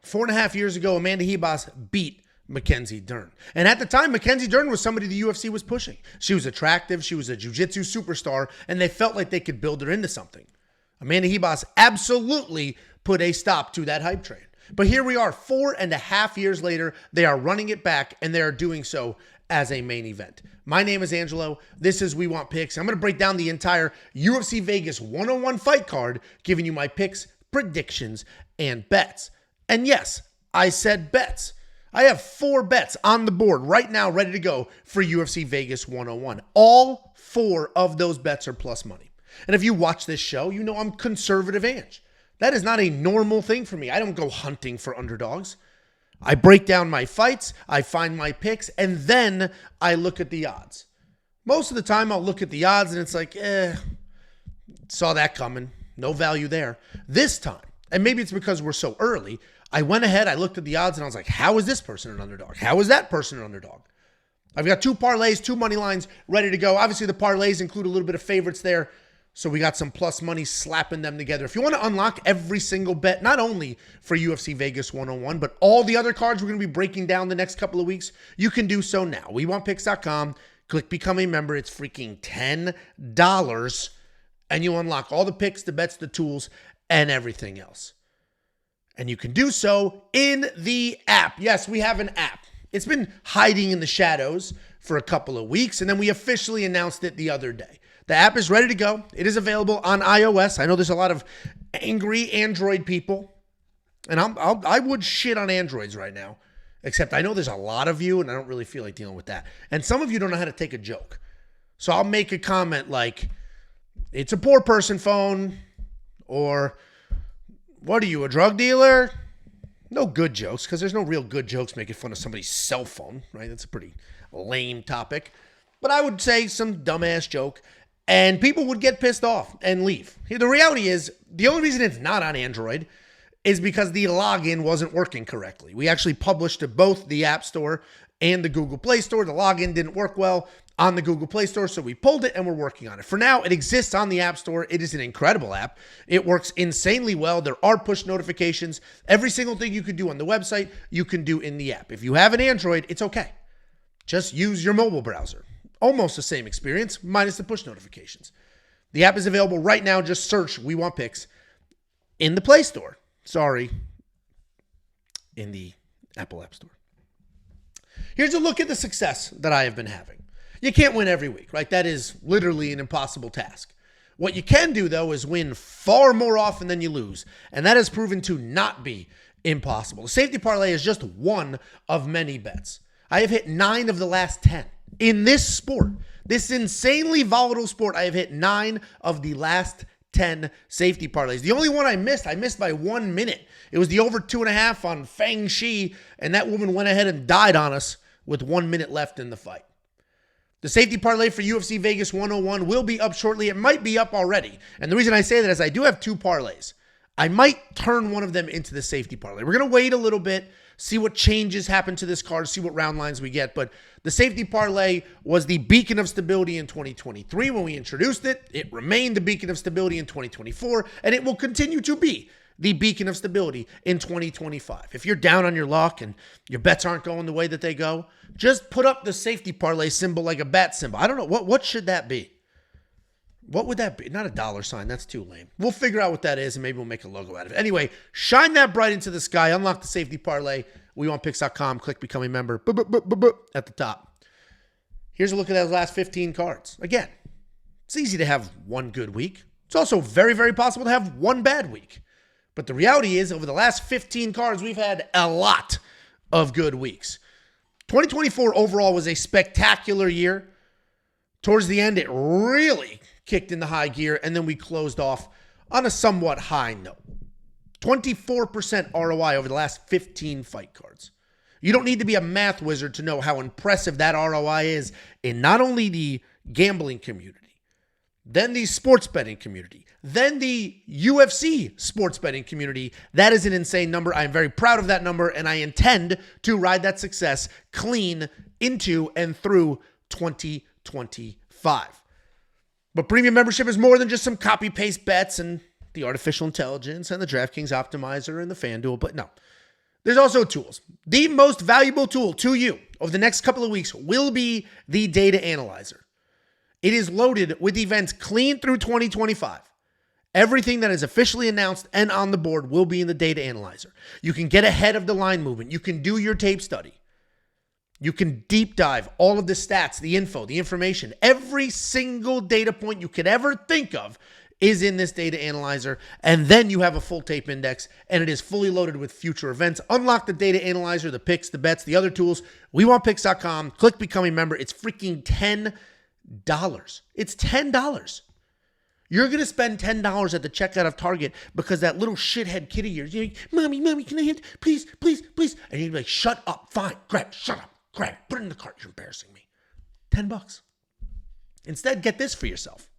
4.5 years ago, Amanda Ribas beat Mackenzie Dern. And at the time, Mackenzie Dern was somebody the UFC was pushing. She was attractive. She was a jiu-jitsu superstar, and they felt like they could build her into something. Amanda Ribas absolutely put a stop to that hype train. But here we are, 4.5 years later. They are running it back, and they are doing so as a main event. My name is Angelo. This is We Want Picks. I'm going to break down the entire UFC Vegas 101 fight card, giving you my picks, predictions, and bets. And yes, I said bets. I have 4 bets on the board right now ready to go for UFC Vegas 101. All 4 of those bets are plus money. And if you watch this show, you know I'm conservative Ange. That is not a normal thing for me. I don't go hunting for underdogs. I break down my fights, I find my picks, and then I look at the odds. Most of the time I'll look at the odds and it's like, saw that coming. No value there. This time, and maybe it's because we're so early, I went ahead, I looked at the odds, and I was like, how is this person an underdog? How is that person an underdog? I've got 2 parlays, 2 money lines ready to go. Obviously, the parlays include a little bit of favorites there, so we got some plus money slapping them together. If you want to unlock every single bet, not only for UFC Vegas 101, but all the other cards we're going to be breaking down the next couple of weeks, you can do so now. WeWantPicks.com, click Become a Member. It's freaking $10, and you unlock all the picks, the bets, the tools, and everything else. And you can do so in the app. Yes, we have an app. It's been hiding in the shadows for a couple of weeks, and then we officially announced it the other day. The app is ready to go. It is available on iOS. I know there's a lot of angry Android people, and I would shit on Androids right now, except I know there's a lot of you, and I don't really feel like dealing with that. And some of you don't know how to take a joke. So I'll make a comment like, it's a poor person phone, or what are you, a drug dealer? No good jokes, because there's no real good jokes making fun of somebody's cell phone, right? That's a pretty lame topic. But I would say some dumbass joke, and people would get pissed off and leave. The reality is, the only reason it's not on Android is because the login wasn't working correctly. We actually published to both the App Store and the Google Play Store. The login didn't work well on the Google Play Store, so we pulled it and we're working on it. For now, it exists on the App Store. It is an incredible app. It works insanely well. There are push notifications. Every single thing you can do on the website, you can do in the app. If you have an Android, it's okay. Just use your mobile browser. Almost the same experience, minus the push notifications. The app is available right now. Just search We Want Picks in the Play Store. Sorry, in the Apple App Store. Here's a look at the success that I have been having. You can't win every week, right? That is literally an impossible task. What you can do, though, is win far more often than you lose, and that has proven to not be impossible. The safety parlay is just one of many bets. I have hit 9 of the last 10. In this sport, this insanely volatile sport, I have hit 9 of the last 10 safety parlays. The only one I missed by 1 minute. It was the over 2.5 on Fang Shi, and that woman went ahead and died on us with 1 minute left in the fight. The safety parlay for UFC Vegas 101 will be up shortly. It might be up already. And the reason I say that is I do have 2 parlays. I might turn one of them into the safety parlay. We're going to wait a little bit, see what changes happen to this card, see what round lines we get. But the safety parlay was the beacon of stability in 2023 when we introduced it. It remained the beacon of stability in 2024, and it will continue to be the beacon of stability in 2025. If you're down on your luck and your bets aren't going the way that they go, just put up the safety parlay symbol like a bat symbol. I don't know. What should that be? What would that be? Not a dollar sign. That's too lame. We'll figure out what that is, and maybe we'll make a logo out of it. Anyway, shine that bright into the sky. Unlock the safety parlay. WeWantPicks.com. Click Become a Member at the top. Here's a look at those last 15 cards. Again, it's easy to have one good week. It's also very, very possible to have one bad week. But the reality is, over the last 15 cards, we've had a lot of good weeks. 2024 overall was a spectacular year. Towards the end, it really kicked in the high gear, and then we closed off on a somewhat high note. 24% ROI over the last 15 fight cards. You don't need to be a math wizard to know how impressive that ROI is in not only the gambling community, then the sports betting community, then the UFC sports betting community. That is an insane number. I am very proud of that number, and I intend to ride that success clean into and through 2025. But premium membership is more than just some copy-paste bets and the artificial intelligence and the DraftKings optimizer and the FanDuel. But no, There's also tools. The most valuable tool to you over the next couple of weeks will be the data analyzer. It is loaded with events clean through 2025. Everything that is officially announced and on the board will be in the data analyzer. You can get ahead of the line movement. You can do your tape study. You can deep dive all of the stats, the info, the information. Every single data point you could ever think of is in this data analyzer. And then you have a full tape index, and it is fully loaded with future events. Unlock the data analyzer, the picks, the bets, the other tools. WeWantPicks.com. Click Become a Member. It's freaking $10. It's $10. You're going to spend $10 at the checkout of Target because that little shithead kid of yours, you're like, Mommy, can I hit? Please. And you'd be like, shut up. Fine. Shut up. Grab it. Put it in the cart. You're embarrassing me. $10. Instead, get this for yourself.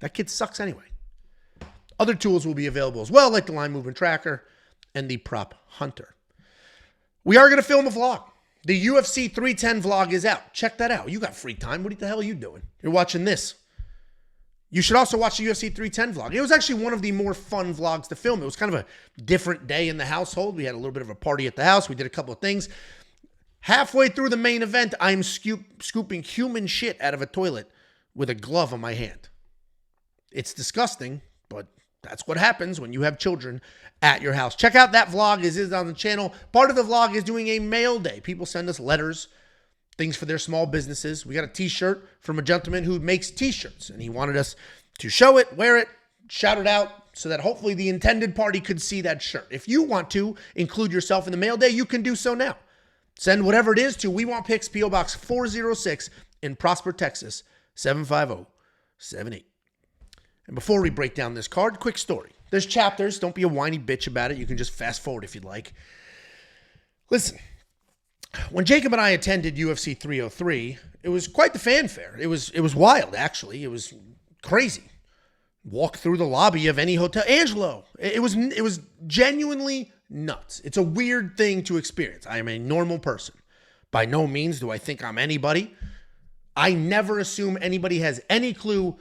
That kid sucks anyway. Other tools will be available as well, like the line movement tracker and the prop hunter. We are going to film a vlog. The UFC 310 vlog is out. Check that out. You got free time. What the hell are you doing? You're watching this. You should also watch the UFC 310 vlog. It was actually one of the more fun vlogs to film. It was kind of a different day in the household. We had a little bit of a party at the house. We did a couple of things. Halfway through the main event, I'm scooping human shit out of a toilet with a glove on my hand. It's disgusting, but that's what happens when you have children at your house. Check out that vlog. It is on the channel. Part of the vlog is doing a mail day. People send us letters, things for their small businesses. We got a t-shirt from a gentleman who makes t-shirts, and he wanted us to show it, wear it, shout it out, so that hopefully the intended party could see that shirt. If you want to include yourself in the mail day, you can do so now. Send whatever it is to We Want Picks, P.O. Box 406 in Prosper, Texas, 75078. And before we break down this card, quick story. There's chapters. Don't be a whiny bitch about it. You can just fast forward if you'd like. Listen, when Jacob and I attended UFC 303, it was quite the fanfare. It was wild, actually. It was crazy. Walk through the lobby of any hotel. Angelo. It was genuinely nuts. It's a weird thing to experience. I am a normal person. By no means do I think I'm anybody. I never assume anybody has any clue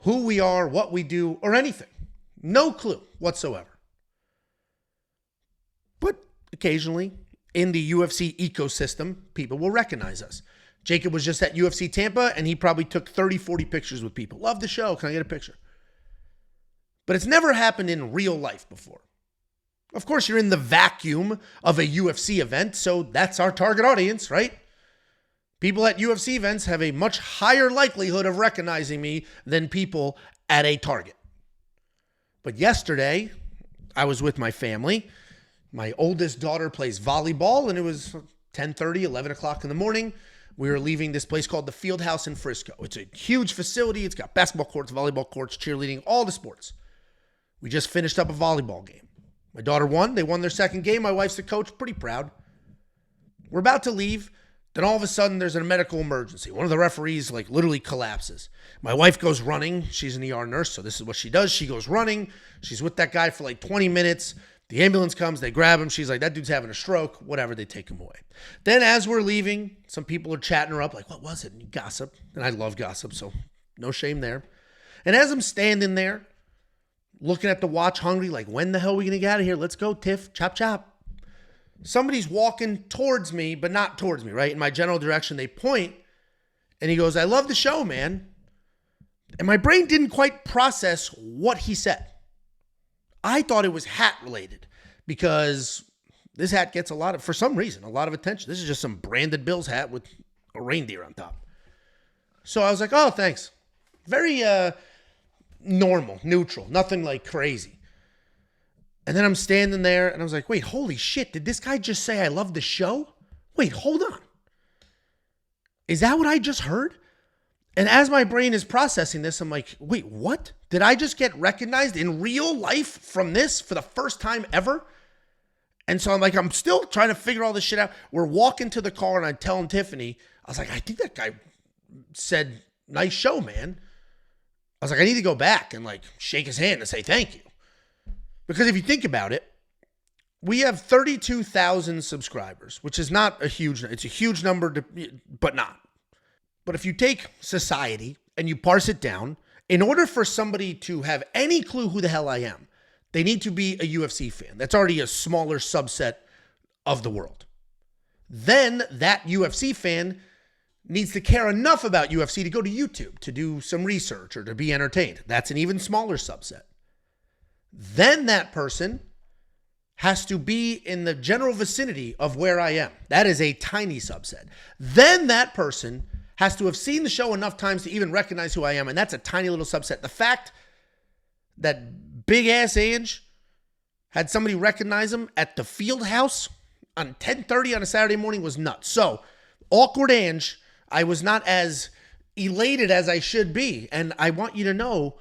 who we are, what we do, or anything. No clue whatsoever. But occasionally, in the UFC ecosystem, people will recognize us. Jacob was just at UFC Tampa, and he probably took 30, 40 pictures with people. Love the show. Can I get a picture? But it's never happened in real life before. Of course, you're in the vacuum of a UFC event, so that's our target audience, right? People at UFC events have a much higher likelihood of recognizing me than people at a Target. But yesterday, I was with my family. My oldest daughter plays volleyball, and it was 10:30, 11 o'clock in the morning. We were leaving this place called the Field House in Frisco. It's a huge facility. It's got basketball courts, volleyball courts, cheerleading, all the sports. We just finished up a volleyball game. My daughter won. They won their second game. My wife's the coach. Pretty proud. We're about to leave. Then all of a sudden, there's a medical emergency. One of the referees literally collapses. My wife goes running. She's an ER nurse, so this is what she does. She goes running. She's with that guy for 20 minutes. The ambulance comes. They grab him. She's like, that dude's having a stroke. Whatever. They take him away. Then as we're leaving, some people are chatting her up what was it? And you gossip. And I love gossip, so no shame there. And as I'm standing there, looking at the watch hungry, when the hell are we going to get out of here? Let's go, Tiff. Chop, chop. Somebody's walking towards me, but not towards me, right? In my general direction, they point, and he goes, I love the show, man. And my brain didn't quite process what he said. I thought it was hat related because this hat gets for some reason, a lot of attention. This is just some branded Bills hat with a reindeer on top. So I was like, oh, thanks. Very normal, neutral, nothing crazy. And then I'm standing there and I was like, wait, holy shit. Did this guy just say I love the show? Wait, hold on. Is that what I just heard? And as my brain is processing this, I'm like, wait, what? Did I just get recognized in real life from this for the first time ever? And so I'm still trying to figure all this shit out. We're walking to the car and I'm telling Tiffany, I was like, I think that guy said, nice show, man. I was like, I need to go back and shake his hand and say thank you. Because if you think about it, we have 32,000 subscribers, which is not a huge, it's a huge number, but not. But if you take society and you parse it down, in order for somebody to have any clue who the hell I am, they need to be a UFC fan. That's already a smaller subset of the world. Then that UFC fan needs to care enough about UFC to go to YouTube to do some research or to be entertained. That's an even smaller subset. Then that person has to be in the general vicinity of where I am. That is a tiny subset. Then that person has to have seen the show enough times to even recognize who I am, and that's a tiny little subset. The fact that big-ass Ange had somebody recognize him at the field house on 10:30 on a Saturday morning was nuts. So, awkward Ange, I was not as elated as I should be, and I want you to know,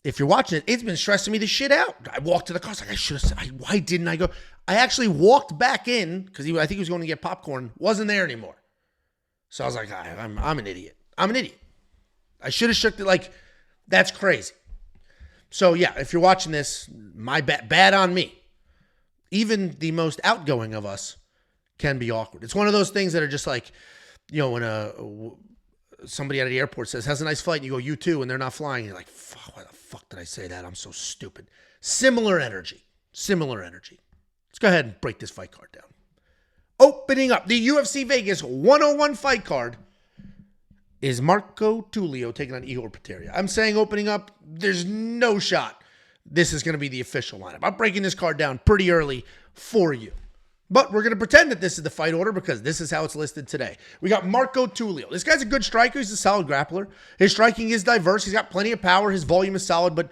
if you're watching it, it's been stressing me the shit out. I walked to the car. I was like, I should have said, why didn't I go? I actually walked back in because I think he was going to get popcorn. Wasn't there anymore. So I was like, I'm an idiot. I'm an idiot. I should have shook it. Like, that's crazy. So yeah, if you're watching this, my bad on me. Even the most outgoing of us can be awkward. It's one of those things that are just like, you know, when somebody at the airport says, has a nice flight, and you go, you too, and they're not flying. And you're like, fuck, why the fuck did I say that? I'm so stupid. Similar energy. Let's go ahead and break this fight card down. Opening up the UFC Vegas 101 fight card is Marco Tulio taking on Ihor Potieria. I'm saying opening up, there's no shot this is going to be the official lineup. I'm breaking this card down pretty early for you. But we're going to pretend that this is the fight order because this is how it's listed today. We got Marco Tulio. This guy's a good striker. He's a solid grappler. His striking is diverse. He's got plenty of power. His volume is solid, but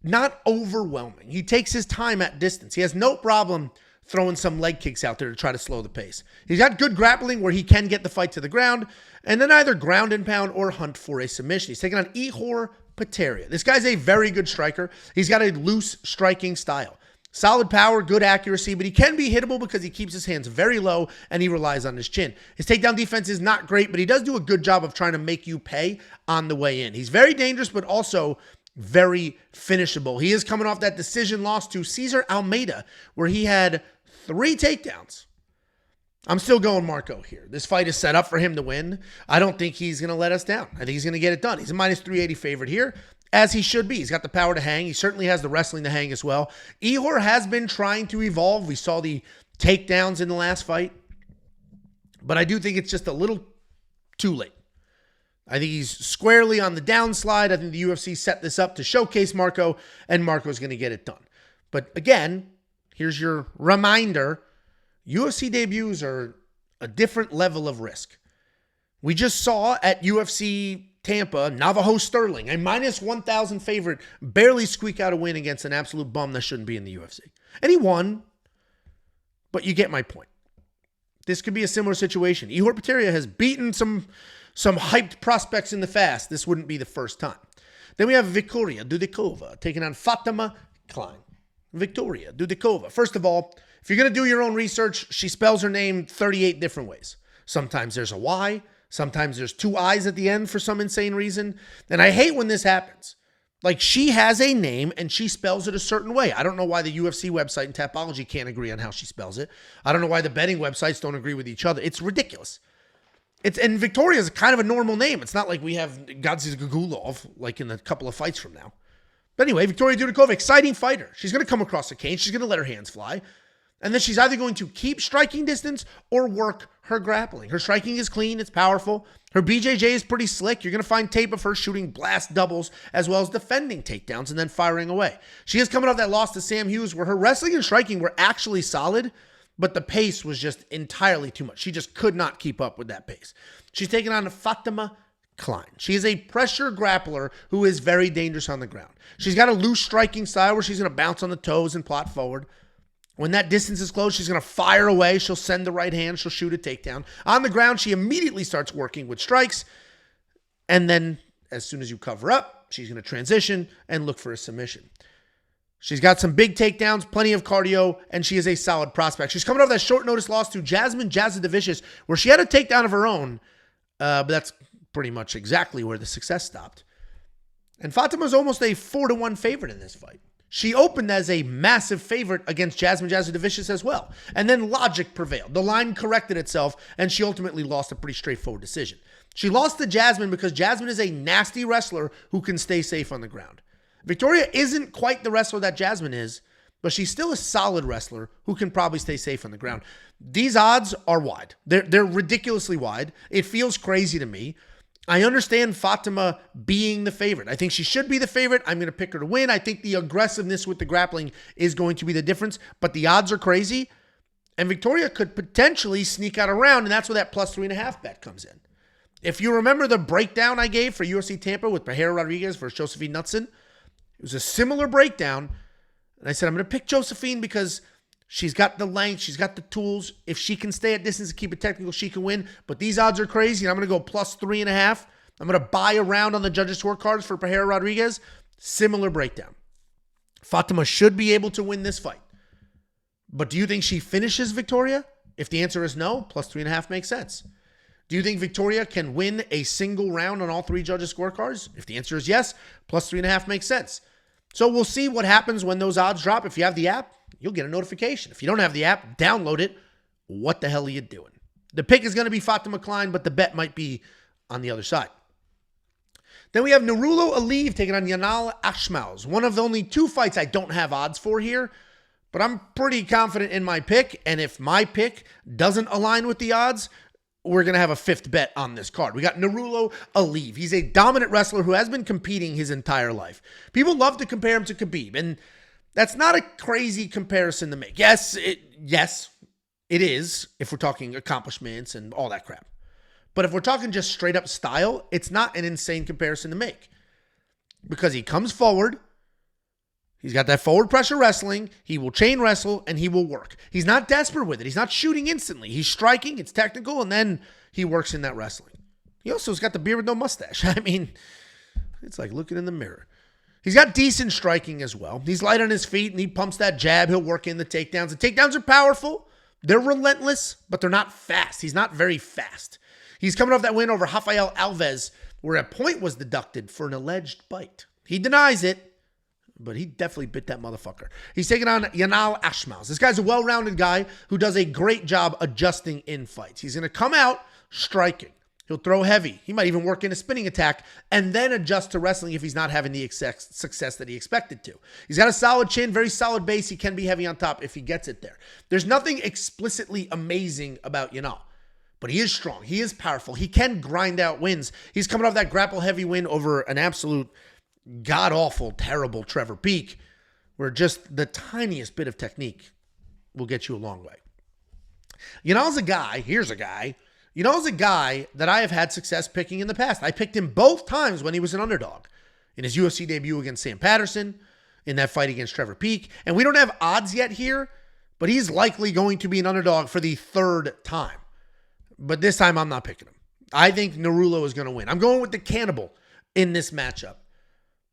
not overwhelming. He takes his time at distance. He has no problem throwing some leg kicks out there to try to slow the pace. He's got good grappling where he can get the fight to the ground and then either ground and pound or hunt for a submission. He's taking on Ihor Potieria. This guy's a very good striker. He's got a loose striking style. Solid power, good accuracy, but he can be hittable because he keeps his hands very low and he relies on his chin. His takedown defense is not great, but he does do a good job of trying to make you pay on the way in. He's very dangerous, but also very finishable. He is coming off that decision loss to Cesar Almeida, where he had 3 takedowns. I'm still going Marco here. This fight is set up for him to win. I don't think he's going to let us down. I think he's going to get it done. He's a minus 380 favorite here, as he should be. He's got the power to hang. He certainly has the wrestling to hang as well. Ihor has been trying to evolve. We saw the takedowns in the last fight, but I do think it's just a little too late. I think he's squarely on the downslide. I think the UFC set this up to showcase Marco, and Marco's going to get it done. But again, here's your reminder. UFC debuts are a different level of risk. We just saw at UFC Tampa, Navajo Sterling, a minus 1,000 favorite, barely squeak out a win against an absolute bum that shouldn't be in the UFC. And he won, but you get my point. This could be a similar situation. Ihor Potieria has beaten some hyped prospects in the fast. This wouldn't be the first time. Then we have Victoria Dudakova taking on Fatima Kline. Victoria Dudakova. First of all, if you're going to do your own research, she spells her name 38 different ways. Sometimes there's a Y. Sometimes there's 2 I's at the end for some insane reason. And I hate when this happens. Like, she has a name and she spells it a certain way. I don't know why the UFC website and Tapology can't agree on how she spells it. I don't know why the betting websites don't agree with each other. It's ridiculous. And Victoria is kind of a normal name. It's not like we have Gadzhiyasulov like in a couple of fights from now. But anyway, Victoria Dudakova, exciting fighter. She's going to come across the cage. She's going to let her hands fly. And then she's either going to keep striking distance or work her grappling. Her striking is clean. It's powerful. Her BJJ is pretty slick. You're going to find tape of her shooting blast doubles as well as defending takedowns and then firing away. She is coming off that loss to Sam Hughes where her wrestling and striking were actually solid, but the pace was just entirely too much. She just could not keep up with that pace. She's taking on Fatima Kline. She is a pressure grappler who is very dangerous on the ground. She's got a loose striking style where she's going to bounce on the toes and plot forward. When that distance is close, she's going to fire away. She'll send the right hand. She'll shoot a takedown. On the ground, she immediately starts working with strikes. And then as soon as you cover up, she's going to transition and look for a submission. She's got some big takedowns, plenty of cardio, and she is a solid prospect. She's coming off that short notice loss to Jasmine Gadzhiyasulov, where she had a takedown of her own, but that's pretty much exactly where the success stopped. And Fatima's almost a 4-1 favorite in this fight. She opened as a massive favorite against Jasmine Gadzhiyasulov as well. And then logic prevailed. The line corrected itself, and she ultimately lost a pretty straightforward decision. She lost to Jasmine because Jasmine is a nasty wrestler who can stay safe on the ground. Victoria isn't quite the wrestler that Jasmine is, but she's still a solid wrestler who can probably stay safe on the ground. These odds are wide. They're ridiculously wide. It feels crazy to me. I understand Fatima being the favorite. I think she should be the favorite. I'm going to pick her to win. I think the aggressiveness with the grappling is going to be the difference, but the odds are crazy. And Victoria could potentially sneak out a round, and that's where that plus 3.5 bet comes in. If you remember the breakdown I gave for UFC Tampa with Potieria Rodriguez versus Josephine Knudsen, it was a similar breakdown. And I said, I'm going to pick Josephine because she's got the length, she's got the tools. If she can stay at distance and keep it technical, she can win. But these odds are crazy, and I'm going to go plus 3.5. I'm going to buy a round on the judges' scorecards for Potieria Rodriguez. Similar breakdown. Fatima should be able to win this fight. But do you think she finishes Victoria? If the answer is no, plus 3.5 makes sense. Do you think Victoria can win a single round on all three judges' scorecards? If the answer is yes, plus 3.5 makes sense. So we'll see what happens when those odds drop. If you have the app, you'll get a notification. If you don't have the app, download it. What the hell are you doing? The pick is going to be Fatima Kline, but the bet might be on the other side. Then we have Nurullo Aliev taking on Yanal Ashmouz. One of the only two fights I don't have odds for here, but I'm pretty confident in my pick. And if my pick doesn't align with the odds, we're going to have a fifth bet on this card. We got Nurullo Aliev. He's a dominant wrestler who has been competing his entire life. People love to compare him to Khabib, and that's not a crazy comparison to make. Yes, it is, if we're talking accomplishments and all that crap. But if we're talking just straight up style, it's not an insane comparison to make. Because he comes forward, he's got that forward pressure wrestling, he will chain wrestle, and he will work. He's not desperate with it. He's not shooting instantly. He's striking, it's technical, and then he works in that wrestling. He also has got the beard with no mustache. I mean, it's like looking in the mirror. He's got decent striking as well. He's light on his feet, and he pumps that jab. He'll work in the takedowns. The takedowns are powerful. They're relentless, but they're not fast. He's not very fast. He's coming off that win over Rafael Alves, where a point was deducted for an alleged bite. He denies it, but he definitely bit that motherfucker. He's taking on Yanal Ashmouz. This guy's a well-rounded guy who does a great job adjusting in fights. He's going to come out striking. He'll throw heavy. He might even work in a spinning attack and then adjust to wrestling if he's not having the success that he expected to. He's got a solid chin, very solid base. He can be heavy on top if he gets it there. There's nothing explicitly amazing about Yanal, but he is strong. He is powerful. He can grind out wins. He's coming off that grapple heavy win over an absolute god-awful, terrible Trevor Peak, where just the tiniest bit of technique will get you a long way. Yanal's a guy that I have had success picking in the past. I picked him both times when he was an underdog. In his UFC debut against Sam Patterson, in that fight against Trevor Peak. And we don't have odds yet here, but he's likely going to be an underdog for the third time. But this time I'm not picking him. I think Nurullo is going to win. I'm going with the cannibal in this matchup.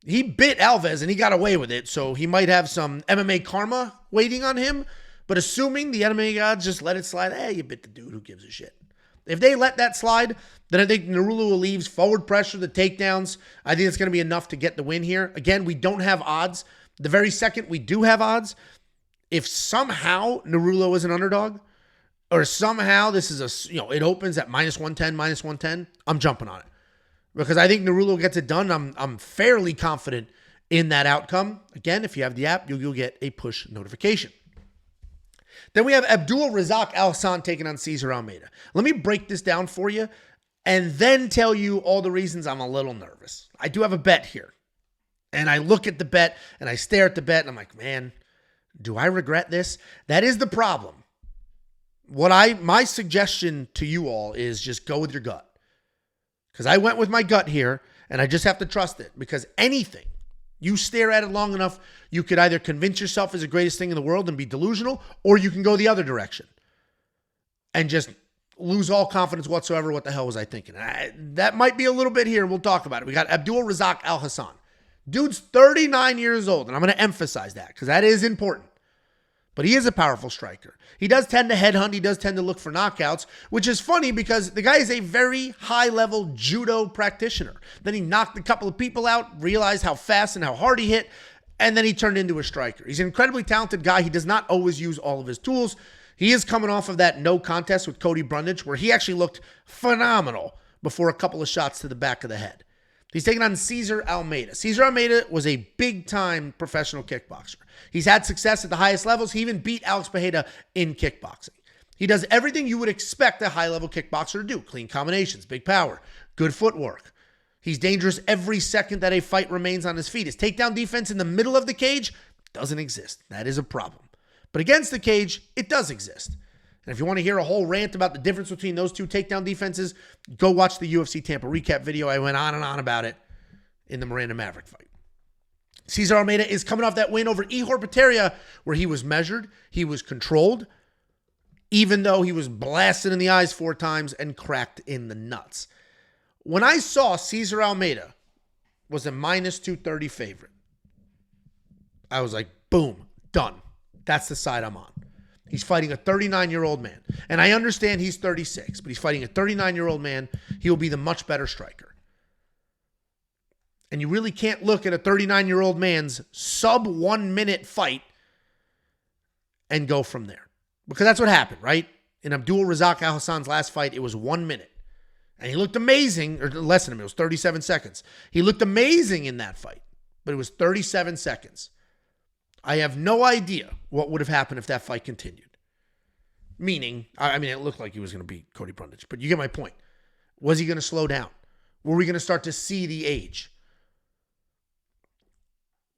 He bit Alves and he got away with it, so he might have some MMA karma waiting on him. But assuming the MMA gods just let it slide, hey, you bit the dude, who gives a shit? If they let that slide, then I think Nurullo leaves forward pressure, the takedowns. I think it's going to be enough to get the win here. Again, we don't have odds. The very second we do have odds, if somehow Nurullo is an underdog, or somehow this is it opens at minus 110, I'm jumping on it. Because I think Nurullo gets it done. I'm fairly confident in that outcome. Again, if you have the app, you'll get a push notification. Then we have Abdul Razak Alhassan taking on Cesar Almeida. Let me break this down for you and then tell you all the reasons I'm a little nervous. I do have a bet here. And I look at the bet and I stare at the bet and I'm like, man, do I regret this? That is the problem. My suggestion to you all is just go with your gut. Because I went with my gut here, and I just have to trust it. Because anything, you stare at it long enough, you could either convince yourself is the greatest thing in the world and be delusional, or you can go the other direction and just lose all confidence whatsoever. What the hell was I thinking? That might be a little bit here. We'll talk about it. We got Abdul Razak Alhassan. Dude's 39 years old, and I'm going to emphasize that because that is important. But he is a powerful striker. He does tend to headhunt. He does tend to look for knockouts, which is funny because the guy is a very high-level judo practitioner. Then he knocked a couple of people out, realized how fast and how hard he hit, and then he turned into a striker. He's an incredibly talented guy. He does not always use all of his tools. He is coming off of that no contest with Cody Brundage, where he actually looked phenomenal before a couple of shots to the back of the head. He's taking on Cesar Almeida. Cesar Almeida was a big-time professional kickboxer. He's had success at the highest levels. He even beat Alex Pereira in kickboxing. He does everything you would expect a high-level kickboxer to do. Clean combinations, big power, good footwork. He's dangerous every second that a fight remains on his feet. His takedown defense in the middle of the cage doesn't exist. That is a problem. But against the cage, it does exist. And if you want to hear a whole rant about the difference between those two takedown defenses, go watch the UFC Tampa recap video. I went on and on about it in the Miranda Maverick fight. Cesar Almeida is coming off that win over Ihor Potieria, where he was measured, he was controlled, even though he was blasted in the eyes 4 times and cracked in the nuts. When I saw Cesar Almeida was a minus 230 favorite, I was like, boom, done. That's the side I'm on. He's fighting a 39-year-old man. And I understand he's 36, but he's fighting a 39-year-old man. He will be the much better striker. And you really can't look at a 39-year-old man's sub 1 minute fight and go from there. Because that's what happened, right? In Abdul Razak Alhassan's last fight, it was 1 minute. And he looked amazing, or less than him, it was 37 seconds. He looked amazing in that fight, but it was 37 seconds. I have no idea what would have happened if that fight continued. Meaning, I mean, it looked like he was going to beat Cody Brundage, but you get my point. Was he going to slow down? Were we going to start to see the age?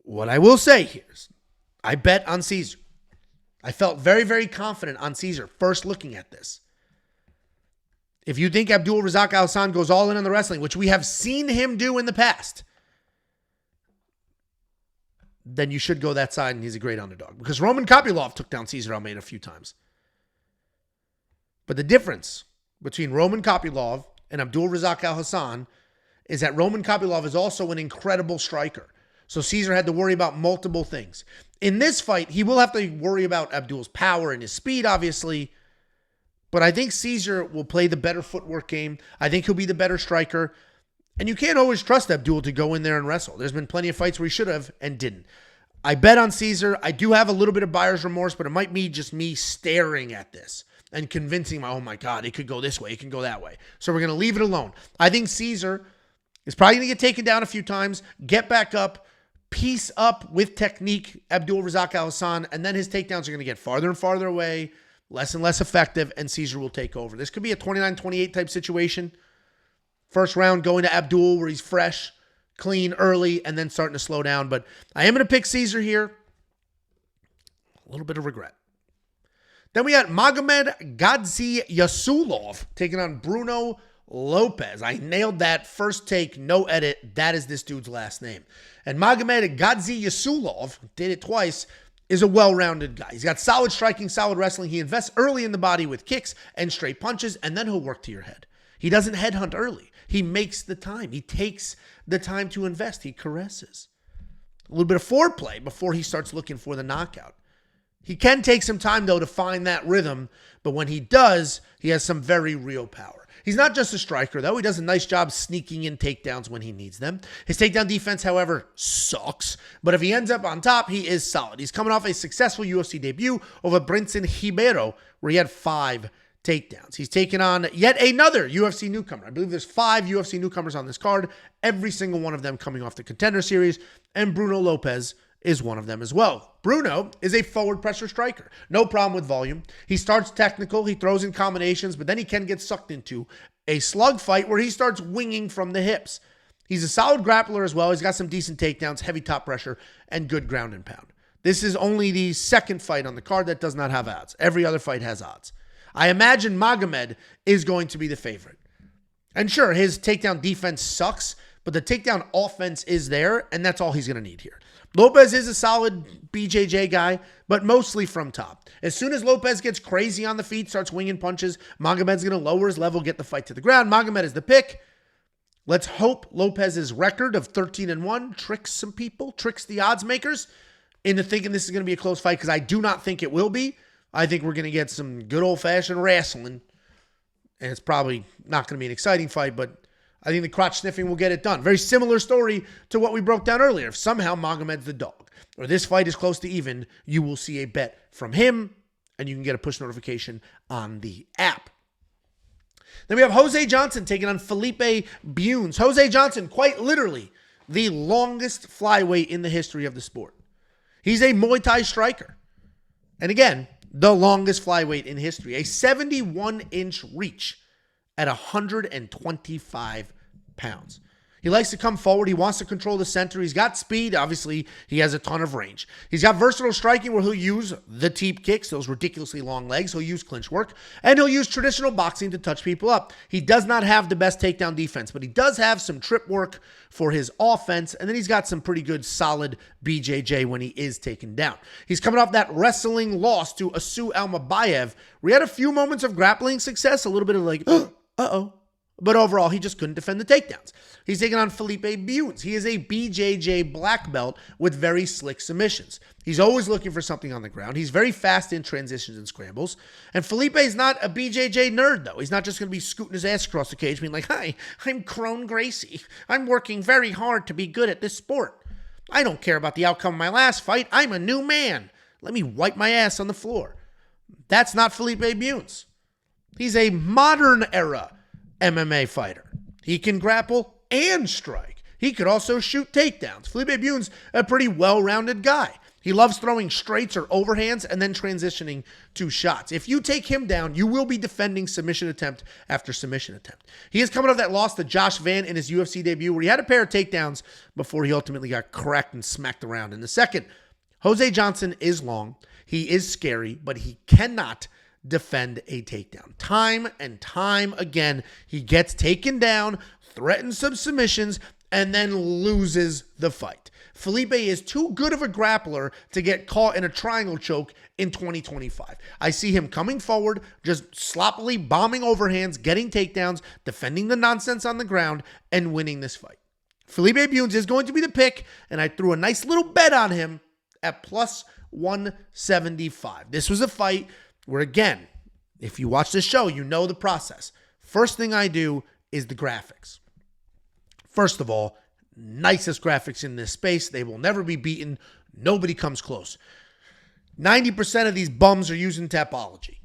What I will say here is, I bet on Cesar. I felt very, very confident on Cesar first looking at this. If you think Abdul Razak Alhassan goes all in on the wrestling, which we have seen him do in the past, then you should go that side, and he's a great underdog. Because Roman Kopylov took down Cesar Almeida a few times. But the difference between Roman Kopylov and Abdul Razak Alhassan is that Roman Kopylov is also an incredible striker. So Cesar had to worry about multiple things. In this fight, he will have to worry about Abdul's power and his speed, obviously. But I think Cesar will play the better footwork game. I think he'll be the better striker. And you can't always trust Abdul to go in there and wrestle. There's been plenty of fights where he should have and didn't. I bet on Cesar. I do have a little bit of buyer's remorse, but it might be just me staring at this and convincing oh my God, it could go this way, it can go that way. So we're going to leave it alone. I think Cesar is probably going to get taken down a few times, get back up, piece up with technique Abdul Razak Alhassan, and then his takedowns are going to get farther and farther away, less and less effective, and Cesar will take over. This could be a 29-28 type situation. First round going to Abdul where he's fresh, clean early, and then starting to slow down. But I am going to pick Cesar here. A little bit of regret. Then we got Magomed Gadzhiyasulov taking on Bruno Lopes. I nailed that first take, no edit. That is this dude's last name. And Magomed Gadzhiyasulov, did it twice, is a well-rounded guy. He's got solid striking, solid wrestling. He invests early in the body with kicks and straight punches, and then he'll work to your head. He doesn't headhunt early. He makes the time. He takes the time to invest. He caresses. A little bit of foreplay before he starts looking for the knockout. He can take some time, though, to find that rhythm, but when he does, he has some very real power. He's not just a striker, though. He does a nice job sneaking in takedowns when he needs them. His takedown defense, however, sucks, but if he ends up on top, he is solid. He's coming off a successful UFC debut over Brinson Ribeiro, where he had 5 takedowns. He's taken on yet another UFC newcomer. I believe there's 5 UFC newcomers on this card, every single one of them coming off the Contender Series, and Bruno Lopes is one of them as well. Bruno is a forward pressure striker. No problem with volume. He starts technical, he throws in combinations, but then he can get sucked into a slug fight where he starts winging from the hips. He's a solid grappler as well. He's got some decent takedowns, heavy top pressure, and good ground and pound. This is only the second fight on the card that does not have odds. Every other fight has odds. I imagine Magomed is going to be the favorite. And sure, his takedown defense sucks, but the takedown offense is there, and that's all he's going to need here. Lopes is a solid BJJ guy, but mostly from top. As soon as Lopes gets crazy on the feet, starts winging punches, Magomed's going to lower his level, get the fight to the ground. Magomed is the pick. Let's hope Lopes' record of 13-1 tricks some people, tricks the odds makers into thinking this is going to be a close fight, because I do not think it will be. I think we're going to get some good old-fashioned wrestling, and it's probably not going to be an exciting fight, but I think the crotch sniffing will get it done. Very similar story to what we broke down earlier. If somehow Magomed's the dog, or this fight is close to even, you will see a bet from him, and you can get a push notification on the app. Then we have Jose Johnson taking on Felipe Bunes. Jose Johnson, quite literally, the longest flyweight in the history of the sport. He's a Muay Thai striker. And again, the longest flyweight in history. A 71-inch reach at 125 pounds. He likes to come forward. He wants to control the center. He's got speed. Obviously, he has a ton of range. He's got versatile striking where he'll use the teep kicks, those ridiculously long legs. He'll use clinch work, and he'll use traditional boxing to touch people up. He does not have the best takedown defense, but he does have some trip work for his offense, and then he's got some pretty good, solid BJJ when he is taken down. He's coming off that wrestling loss to Asu Almabayev, where he had a few moments of grappling success, a little bit of like, uh-oh. But overall, he just couldn't defend the takedowns. He's taking on Felipe Bunes. He is a BJJ black belt with very slick submissions. He's always looking for something on the ground. He's very fast in transitions and scrambles. And Felipe is not a BJJ nerd, though. He's not just going to be scooting his ass across the cage being like, hi, I'm Crone Gracie. I'm working very hard to be good at this sport. I don't care about the outcome of my last fight. I'm a new man. Let me wipe my ass on the floor. That's not Felipe Bunes. He's a modern era MMA fighter. He can grapple and strike. He could also shoot takedowns. Felipe Bunes, a pretty well-rounded guy. He loves throwing straights or overhands and then transitioning to shots. If you take him down, you will be defending submission attempt after submission attempt. He is coming off that loss to Josh Van in his UFC debut where he had a pair of takedowns before he ultimately got cracked and smacked around in the second. Jose Johnson is long. He is scary, but he cannot defend a takedown. Time and time again, he gets taken down, threatens some submissions, and then loses the fight. Felipe is too good of a grappler to get caught in a triangle choke in 2025. I see him coming forward, just sloppily bombing overhands, getting takedowns, defending the nonsense on the ground, and winning this fight. Felipe Bunes is going to be the pick, and I threw a nice little bet on him at plus 175. This was a fight where, again, if you watch this show, you know the process. First thing I do is the graphics. First of all, nicest graphics in this space. They will never be beaten. Nobody comes close. 90% of these bums are using Tapology.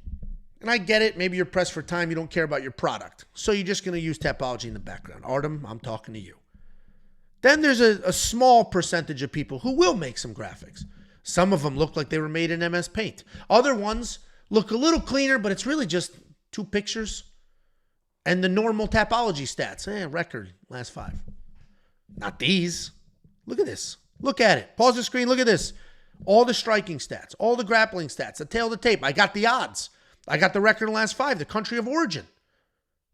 And I get it. Maybe you're pressed for time. You don't care about your product. So you're just going to use Tapology in the background. Artem, I'm talking to you. Then there's a small percentage of people who will make some graphics. Some of them look like they were made in MS Paint. Other ones look a little cleaner, but it's really just 2 pictures and the normal Tapology stats. Record, last 5. Not these. Look at this. Look at it. Pause the screen. Look at this. All the striking stats, all the grappling stats, the tail of the tape. I got the odds. I got the record in the last 5, the country of origin.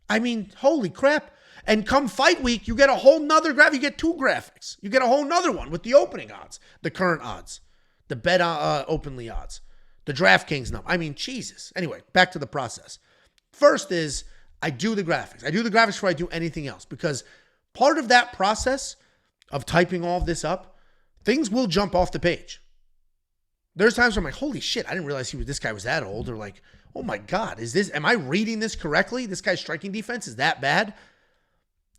I mean, holy crap. And come fight week, you get a whole nother graph. You get 2 graphics. You get a whole nother one with the opening odds, the current odds, the bet openly odds, the DraftKings number. I mean, Jesus. Anyway, back to the process. First is I do the graphics. I do the graphics before I do anything else because part of that process of typing all of this up, things will jump off the page. There's times where I'm like, holy shit, I didn't realize this guy was that old. Or like, oh my God, am I reading this correctly? This guy's striking defense is that bad?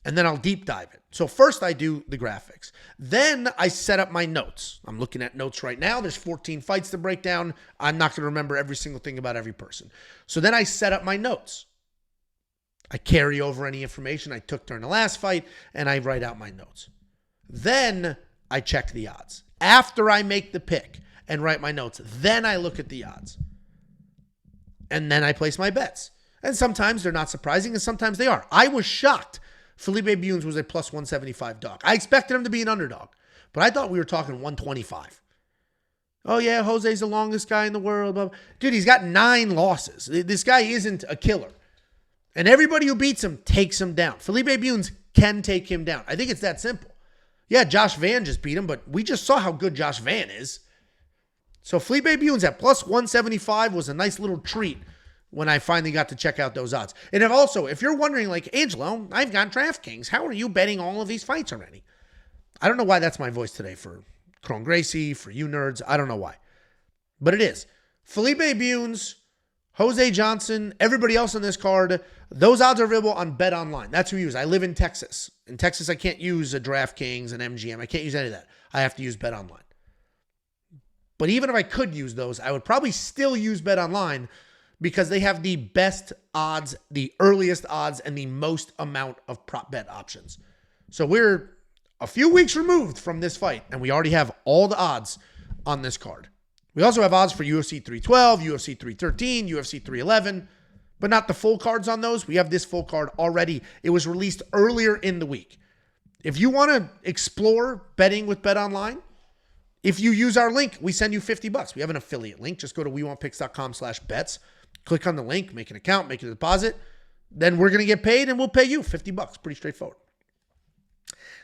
And then I'll deep dive it. So first I do the graphics. Then I set up my notes. I'm looking at notes right now. There's 14 fights to break down. I'm not going to remember every single thing about every person. So then I set up my notes. I carry over any information I took during the last fight, and I write out my notes. Then I check the odds. After I make the pick and write my notes, then I look at the odds. And then I place my bets. And sometimes they're not surprising, and sometimes they are. I was shocked Felipe Bunes was a plus 175 dog. I expected him to be an underdog, but I thought we were talking 125. Oh, yeah, Jose's the longest guy in the world. Dude, he's got 9 losses. This guy isn't a killer. And everybody who beats him takes him down. Felipe Bunes can take him down. I think it's that simple. Yeah, Josh Van just beat him, but we just saw how good Josh Van is. So Felipe Bunes at plus 175 was a nice little treat when I finally got to check out those odds. And if you're wondering, like, Angelo, I've got DraftKings. How are you betting all of these fights already? I don't know why that's my voice today for Crone Gracie, for you nerds. I don't know why. But it is. Felipe Bunes, Jose Johnson, everybody else on this card, those odds are available on Bet Online. That's who we use. I live in Texas. In Texas, I can't use a DraftKings and MGM. I can't use any of that. I have to use Bet Online. But even if I could use those, I would probably still use Bet Online because they have the best odds, the earliest odds, and the most amount of prop bet options. So we're a few weeks removed from this fight, and we already have all the odds on this card. We also have odds for UFC 312, UFC 313, UFC 311, but not the full cards on those. We have this full card already. It was released earlier in the week. If you want to explore betting with BetOnline, if you use our link, we send you $50. We have an affiliate link. Just go to wewantpicks.com/bets. Click on the link, make an account, make a deposit. Then we're going to get paid and we'll pay you $50. Pretty straightforward.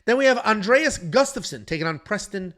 Then we have Andreas Gustafsson taking on Preston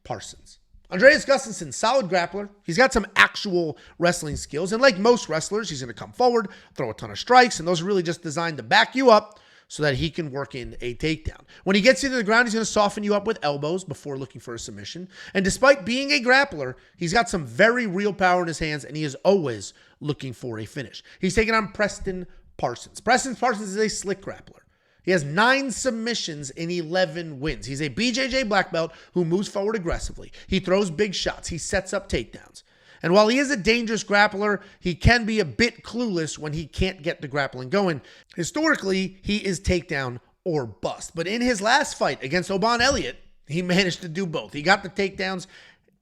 Parsons. Andreas Gustafsson, solid grappler. He's got some actual wrestling skills. And like most wrestlers, he's going to come forward, throw a ton of strikes, and those are really just designed to back you up so that he can work in a takedown. When he gets you to the ground, he's going to soften you up with elbows before looking for a submission. And despite being a grappler, he's got some very real power in his hands, and he is always looking for a finish. He's taking on Preston Parsons. Preston Parsons is a slick grappler. He has 9 submissions in 11 wins. He's a BJJ black belt who moves forward aggressively. He throws big shots. He sets up takedowns. And while he is a dangerous grappler, he can be a bit clueless when he can't get the grappling going. Historically, he is takedown or bust. But in his last fight against Oban Elliott, he managed to do both. He got the takedowns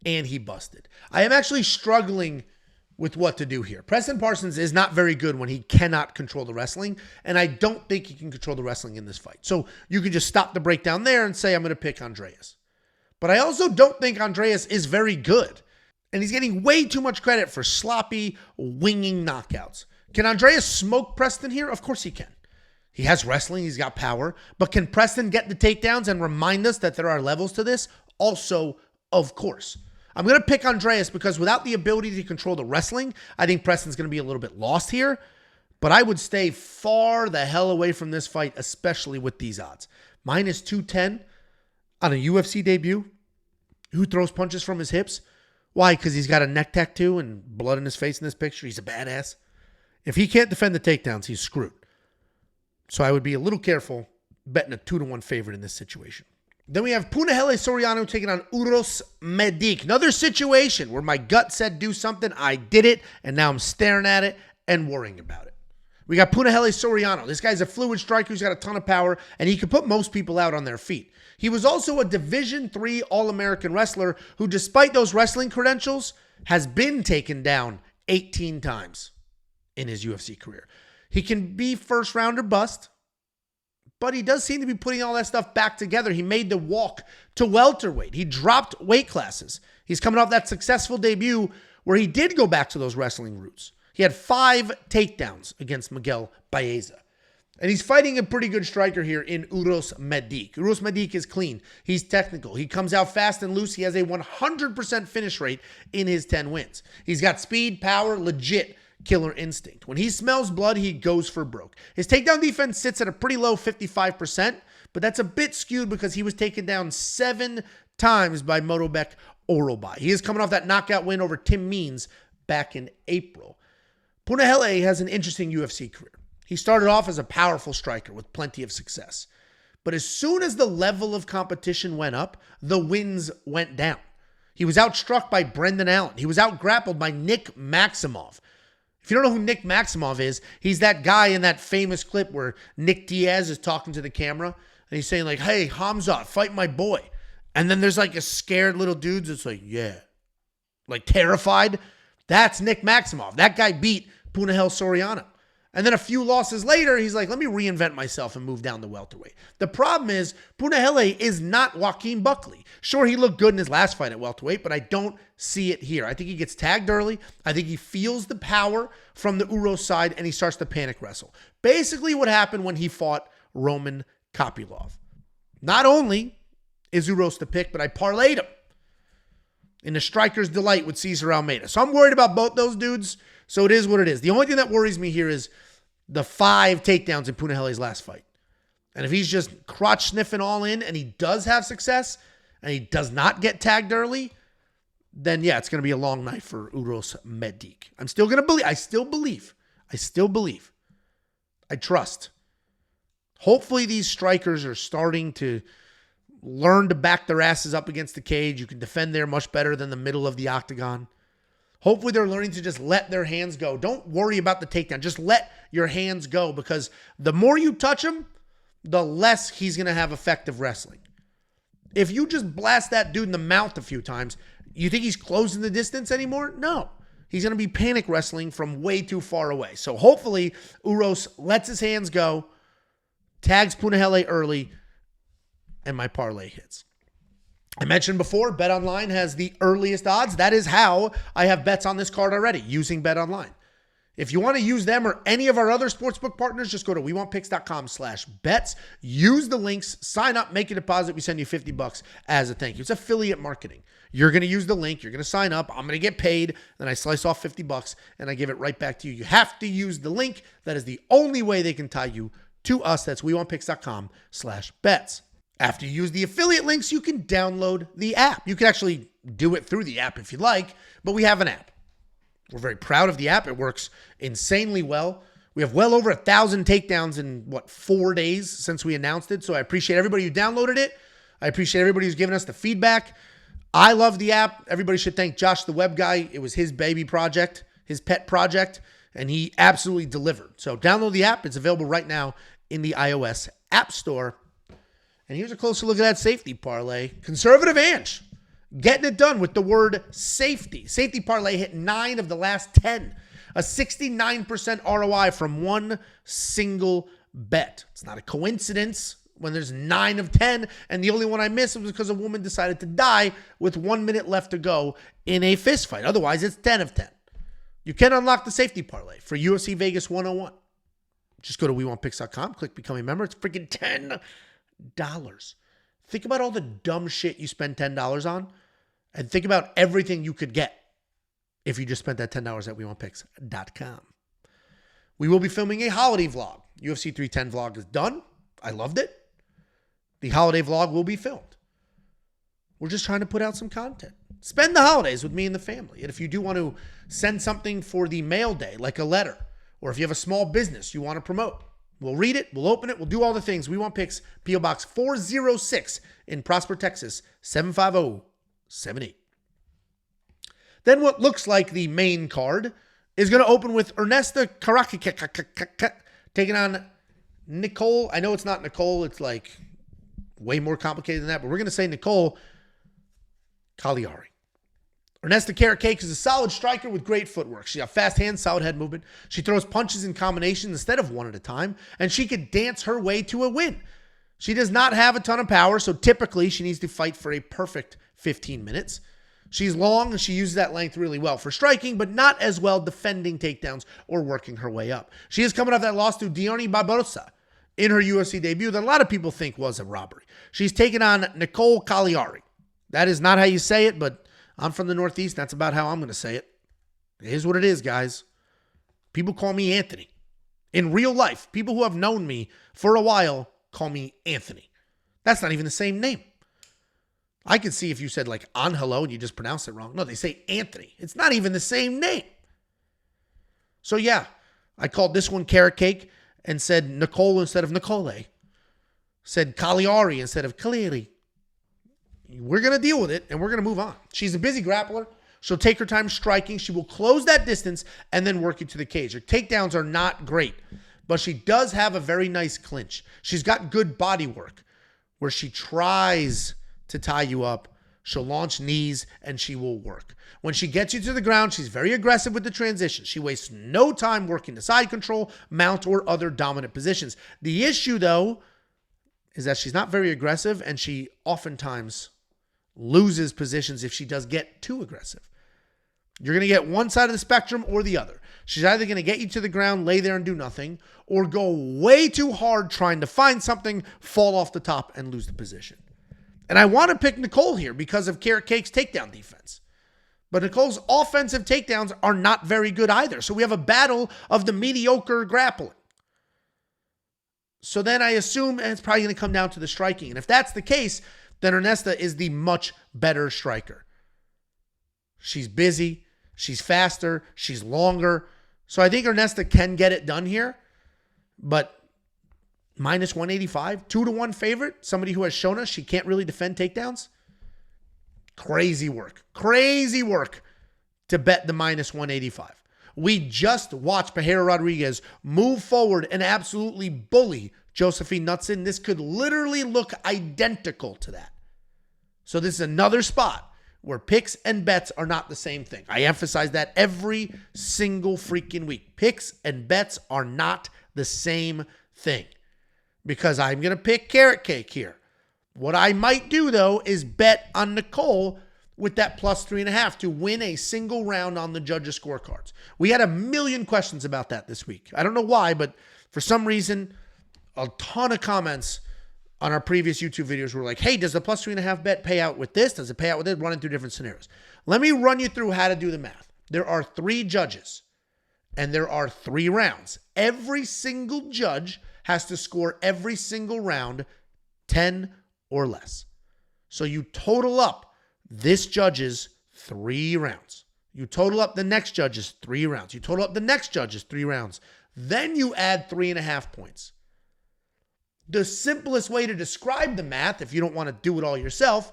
and he busted. I am actually struggling with what to do here. Preston Parsons is not very good when he cannot control the wrestling, and I don't think he can control the wrestling in this fight. So you can just stop the breakdown there and say, I'm going to pick Andreas. But I also don't think Andreas is very good, and he's getting way too much credit for sloppy, winging knockouts. Can Andreas smoke Preston here? Of course he can. He has wrestling, he's got power, but can Preston get the takedowns and remind us that there are levels to this? Also, of course. I'm going to pick Andreas because without the ability to control the wrestling, I think Preston's going to be a little bit lost here. But I would stay far the hell away from this fight, especially with these odds. Minus 210 on a UFC debut. Who throws punches from his hips? Why? Because he's got a neck tattoo and blood in his face in this picture. He's a badass. If he can't defend the takedowns, he's screwed. So I would be a little careful betting a 2-1 favorite in this situation. Then we have Punahele Soriano taking on Uros Medic. Another situation where my gut said do something, I did it, and now I'm staring at it and worrying about it. We got Punahele Soriano. This guy's a fluid striker who's got a ton of power, and he can put most people out on their feet. He was also a Division III All-American wrestler who, despite those wrestling credentials, has been taken down 18 times in his UFC career. He can be first round or bust, but he does seem to be putting all that stuff back together. He made the walk to welterweight. He dropped weight classes. He's coming off that successful debut where he did go back to those wrestling roots. He had 5 takedowns against Miguel Baeza. And he's fighting a pretty good striker here in Uros Medic. Uros Medic is clean. He's technical. He comes out fast and loose. He has a 100% finish rate in his 10 wins. He's got speed, power, legit killer instinct. When he smells blood, he goes for broke. His takedown defense sits at a pretty low 55%, but that's a bit skewed because he was taken down 7 times by Motobek Orobai. He is coming off that knockout win over Tim Means back in April. Punahele has an interesting UFC career. He started off as a powerful striker with plenty of success. But as soon as the level of competition went up, the wins went down. He was outstruck by Brendan Allen. He was outgrappled by Nick Maximov. If you don't know who Nick Maximov is, he's that guy in that famous clip where Nick Diaz is talking to the camera and he's saying like, hey, Hamza, fight my boy. And then there's like a scared little dude that's like, yeah, like terrified. That's Nick Maximov. That guy beat Punahele Soriano. And then a few losses later, he's like, let me reinvent myself and move down to welterweight. The problem is Punahele is not Joaquin Buckley. Sure, he looked good in his last fight at welterweight, but I don't see it here. I think he gets tagged early. I think he feels the power from the Uros side, and he starts to panic wrestle. Basically what happened when he fought Roman Kopylov. Not only is Uros the pick, but I parlayed him in the striker's delight with Cesar Almeida. So I'm worried about both those dudes. So it is what it is. The only thing that worries me here is the 5 takedowns in Punahele's last fight. And if he's just crotch sniffing all in and he does have success and he does not get tagged early, then yeah, it's going to be a long night for Uros Medic. I'm still going to believe. I still believe. I trust. Hopefully these strikers are starting to learn to back their asses up against the cage. You can defend there much better than the middle of the octagon. Hopefully they're learning to just let their hands go. Don't worry about the takedown. Just let your hands go, because the more you touch him, the less he's going to have effective wrestling. If you just blast that dude in the mouth a few times, you think he's closing the distance anymore? No. He's going to be panic wrestling from way too far away. So hopefully Uros lets his hands go, tags Punahele early, and my parlay hits. I mentioned before, BetOnline has the earliest odds. That is how I have bets on this card already, using BetOnline. If you want to use them or any of our other sportsbook partners, just go to wewantpicks.com/bets. Use the links, sign up, make a deposit. We send you $50 as a thank you. It's affiliate marketing. You're going to use the link. You're going to sign up. I'm going to get paid. Then I slice off $50 and I give it right back to you. You have to use the link. That is the only way they can tie you to us. That's wewantpicks.com/bets. After you use the affiliate links, you can download the app. You can actually do it through the app if you'd like, but we have an app. We're very proud of the app. It works insanely well. We have well over 1,000 takedowns in, 4 days since we announced it. So I appreciate everybody who downloaded it. I appreciate everybody who's given us the feedback. I love the app. Everybody should thank Josh, the web guy. It was his baby project, his pet project, and he absolutely delivered. So download the app. It's available right now in the iOS App Store. And here's a closer look at that safety parlay. Conservative Ange getting it done with the word safety. Safety parlay hit 9 of the last 10. A 69% ROI from one single bet. It's not a coincidence when there's 9 of 10, and the only one I missed was because a woman decided to die with 1 minute left to go in a fist fight. Otherwise, it's 10 of 10. You can unlock the safety parlay for UFC Vegas 101. Just go to wewantpicks.com, click become a member. It's freaking $10. Think about all the dumb shit you spend $10 on, and think about everything you could get if you just spent that $10 at wewantpicks.com. We will be filming a holiday vlog. UFC 310 vlog is done. I loved it. The holiday vlog will be filmed. We're just trying to put out some content. Spend the holidays with me and the family. And if you do want to send something for the mail day, like a letter, or if you have a small business you want to promote, we'll read it, we'll open it, we'll do all the things. We Want Picks, P.O. Box 406 in Prosper, Texas, 75078. Then what looks like the main card is going to open with Ernesta Karakik taking on Nicole. I know it's not Nicole. It's like way more complicated than that, but we're going to say Nicole Cagliari. Ernesta Karakik is a solid striker with great footwork. She got fast hands, solid head movement. She throws punches in combination instead of one at a time, and she could dance her way to a win. She does not have a ton of power, so typically she needs to fight for a perfect 15 minutes. She's long, and she uses that length really well for striking, but not as well defending takedowns or working her way up. She is coming off that loss to Diony Barbosa in her UFC debut that a lot of people think was a robbery. She's taken on Nicole Cagliari. That is not how you say it, but I'm from the Northeast. That's about how I'm going to say it. It is what it is, guys. People call me Anthony. In real life, people who have known me for a while call me Anthony. That's not even the same name. I could see if you said like Angelo and you just pronounced it wrong. No, they say Anthony. It's not even the same name. So yeah, I called this one carrot cake and said Nicole instead of Nicole. Said Cagliari instead of Cagliari. We're going to deal with it, and we're going to move on. She's a busy grappler. She'll take her time striking. She will close that distance and then work you to the cage. Her takedowns are not great, but she does have a very nice clinch. She's got good body work where she tries to tie you up. She'll launch knees, and she will work. When she gets you to the ground, she's very aggressive with the transition. She wastes no time working the side control, mount, or other dominant positions. The issue, though, is that she's not very aggressive, and she oftentimes loses positions if she does get too aggressive. You're going to get one side of the spectrum or the other. She's either going to get you to the ground, lay there and do nothing, or go way too hard trying to find something, fall off the top, and lose the position. And I want to pick Nicole here because of Carrot Cake's takedown defense. But Nicole's offensive takedowns are not very good either. So we have a battle of the mediocre grappling. So then I assume it's probably going to come down to the striking. And if that's the case, then Ernesta is the much better striker. She's busy. She's faster. She's longer. So I think Ernesta can get it done here. But minus 185, 2-1 favorite, somebody who has shown us she can't really defend takedowns. Crazy work to bet the minus 185. We just watched Pereira Rodriguez move forward and absolutely bully Josephine Knudsen. This could literally look identical to that. So this is another spot where picks and bets are not the same thing. I emphasize that every single freaking week. Picks and bets are not the same thing. Because I'm going to pick carrot cake here. What I might do, though, is bet on Nicole with that plus 3.5 to win a single round on the judges' scorecards. We had a million questions about that this week. I don't know why, but for some reason, a ton of comments on our previous YouTube videos were like, hey, does the plus 3.5 bet pay out with this? Does it pay out with it? Running through different scenarios. Let me run you through how to do the math. There are 3 judges, and there are 3 rounds. Every single judge has to score every single round 10 or less. So you total up this judge's 3 rounds. You total up the next judge's 3 rounds. You total up the next judge's 3 rounds. Then you add 3.5 points. The simplest way to describe the math, if you don't want to do it all yourself,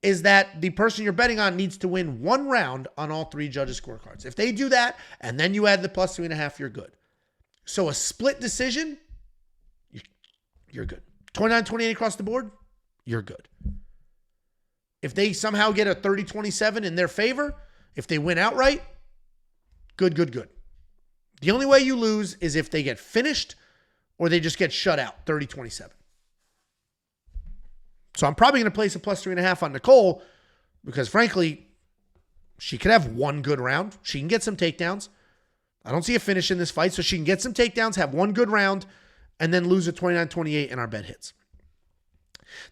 is that the person you're betting on needs to win 1 round on all 3 judges' scorecards. If they do that, and then you add the plus 3.5, you're good. So a split decision, you're good. 29-28 across the board, you're good. If they somehow get a 30-27 in their favor, if they win outright, good. The only way you lose is if they get finished or they just get shut out, 30-27. So I'm probably going to place a plus 3.5 on Nicole because, frankly, she could have 1 good round. She can get some takedowns. I don't see a finish in this fight, so she can get some takedowns, have 1 good round, and then lose a 29-28 and our bet hits.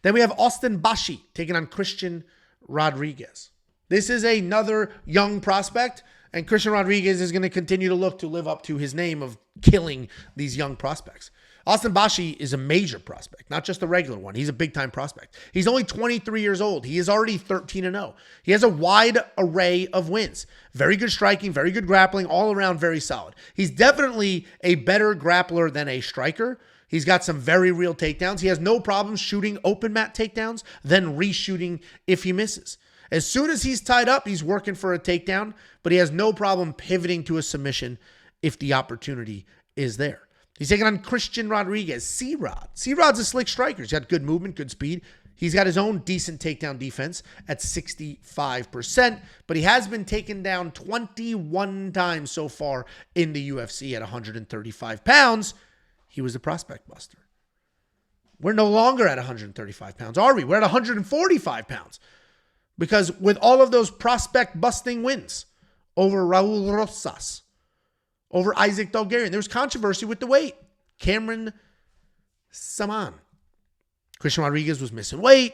Then we have Austin Bashi taking on Christian Rodriguez. This is another young prospect, and Christian Rodriguez is going to continue to look to live up to his name of killing these young prospects. Austin Bashi is a major prospect, not just a regular one. He's a big-time prospect. He's only 23 years old. He is already 13-0. He has a wide array of wins. Very good striking, very good grappling, all around very solid. He's definitely a better grappler than a striker. He's got some very real takedowns. He has no problem shooting open mat takedowns, then reshooting if he misses. As soon as he's tied up, he's working for a takedown, but he has no problem pivoting to a submission if the opportunity is there. He's taking on Christian Rodriguez, C-Rod. C-Rod's a slick striker. He's got good movement, good speed. He's got his own decent takedown defense at 65%, but he has been taken down 21 times so far in the UFC at 135 pounds. He was a prospect buster. We're no longer at 135 pounds, are we? We're at 145 pounds. Because with all of those prospect busting wins over Raul Rosas, over Isaac Dulgarian, there was controversy with the weight. Cameron Saman. Christian Rodriguez was missing weight,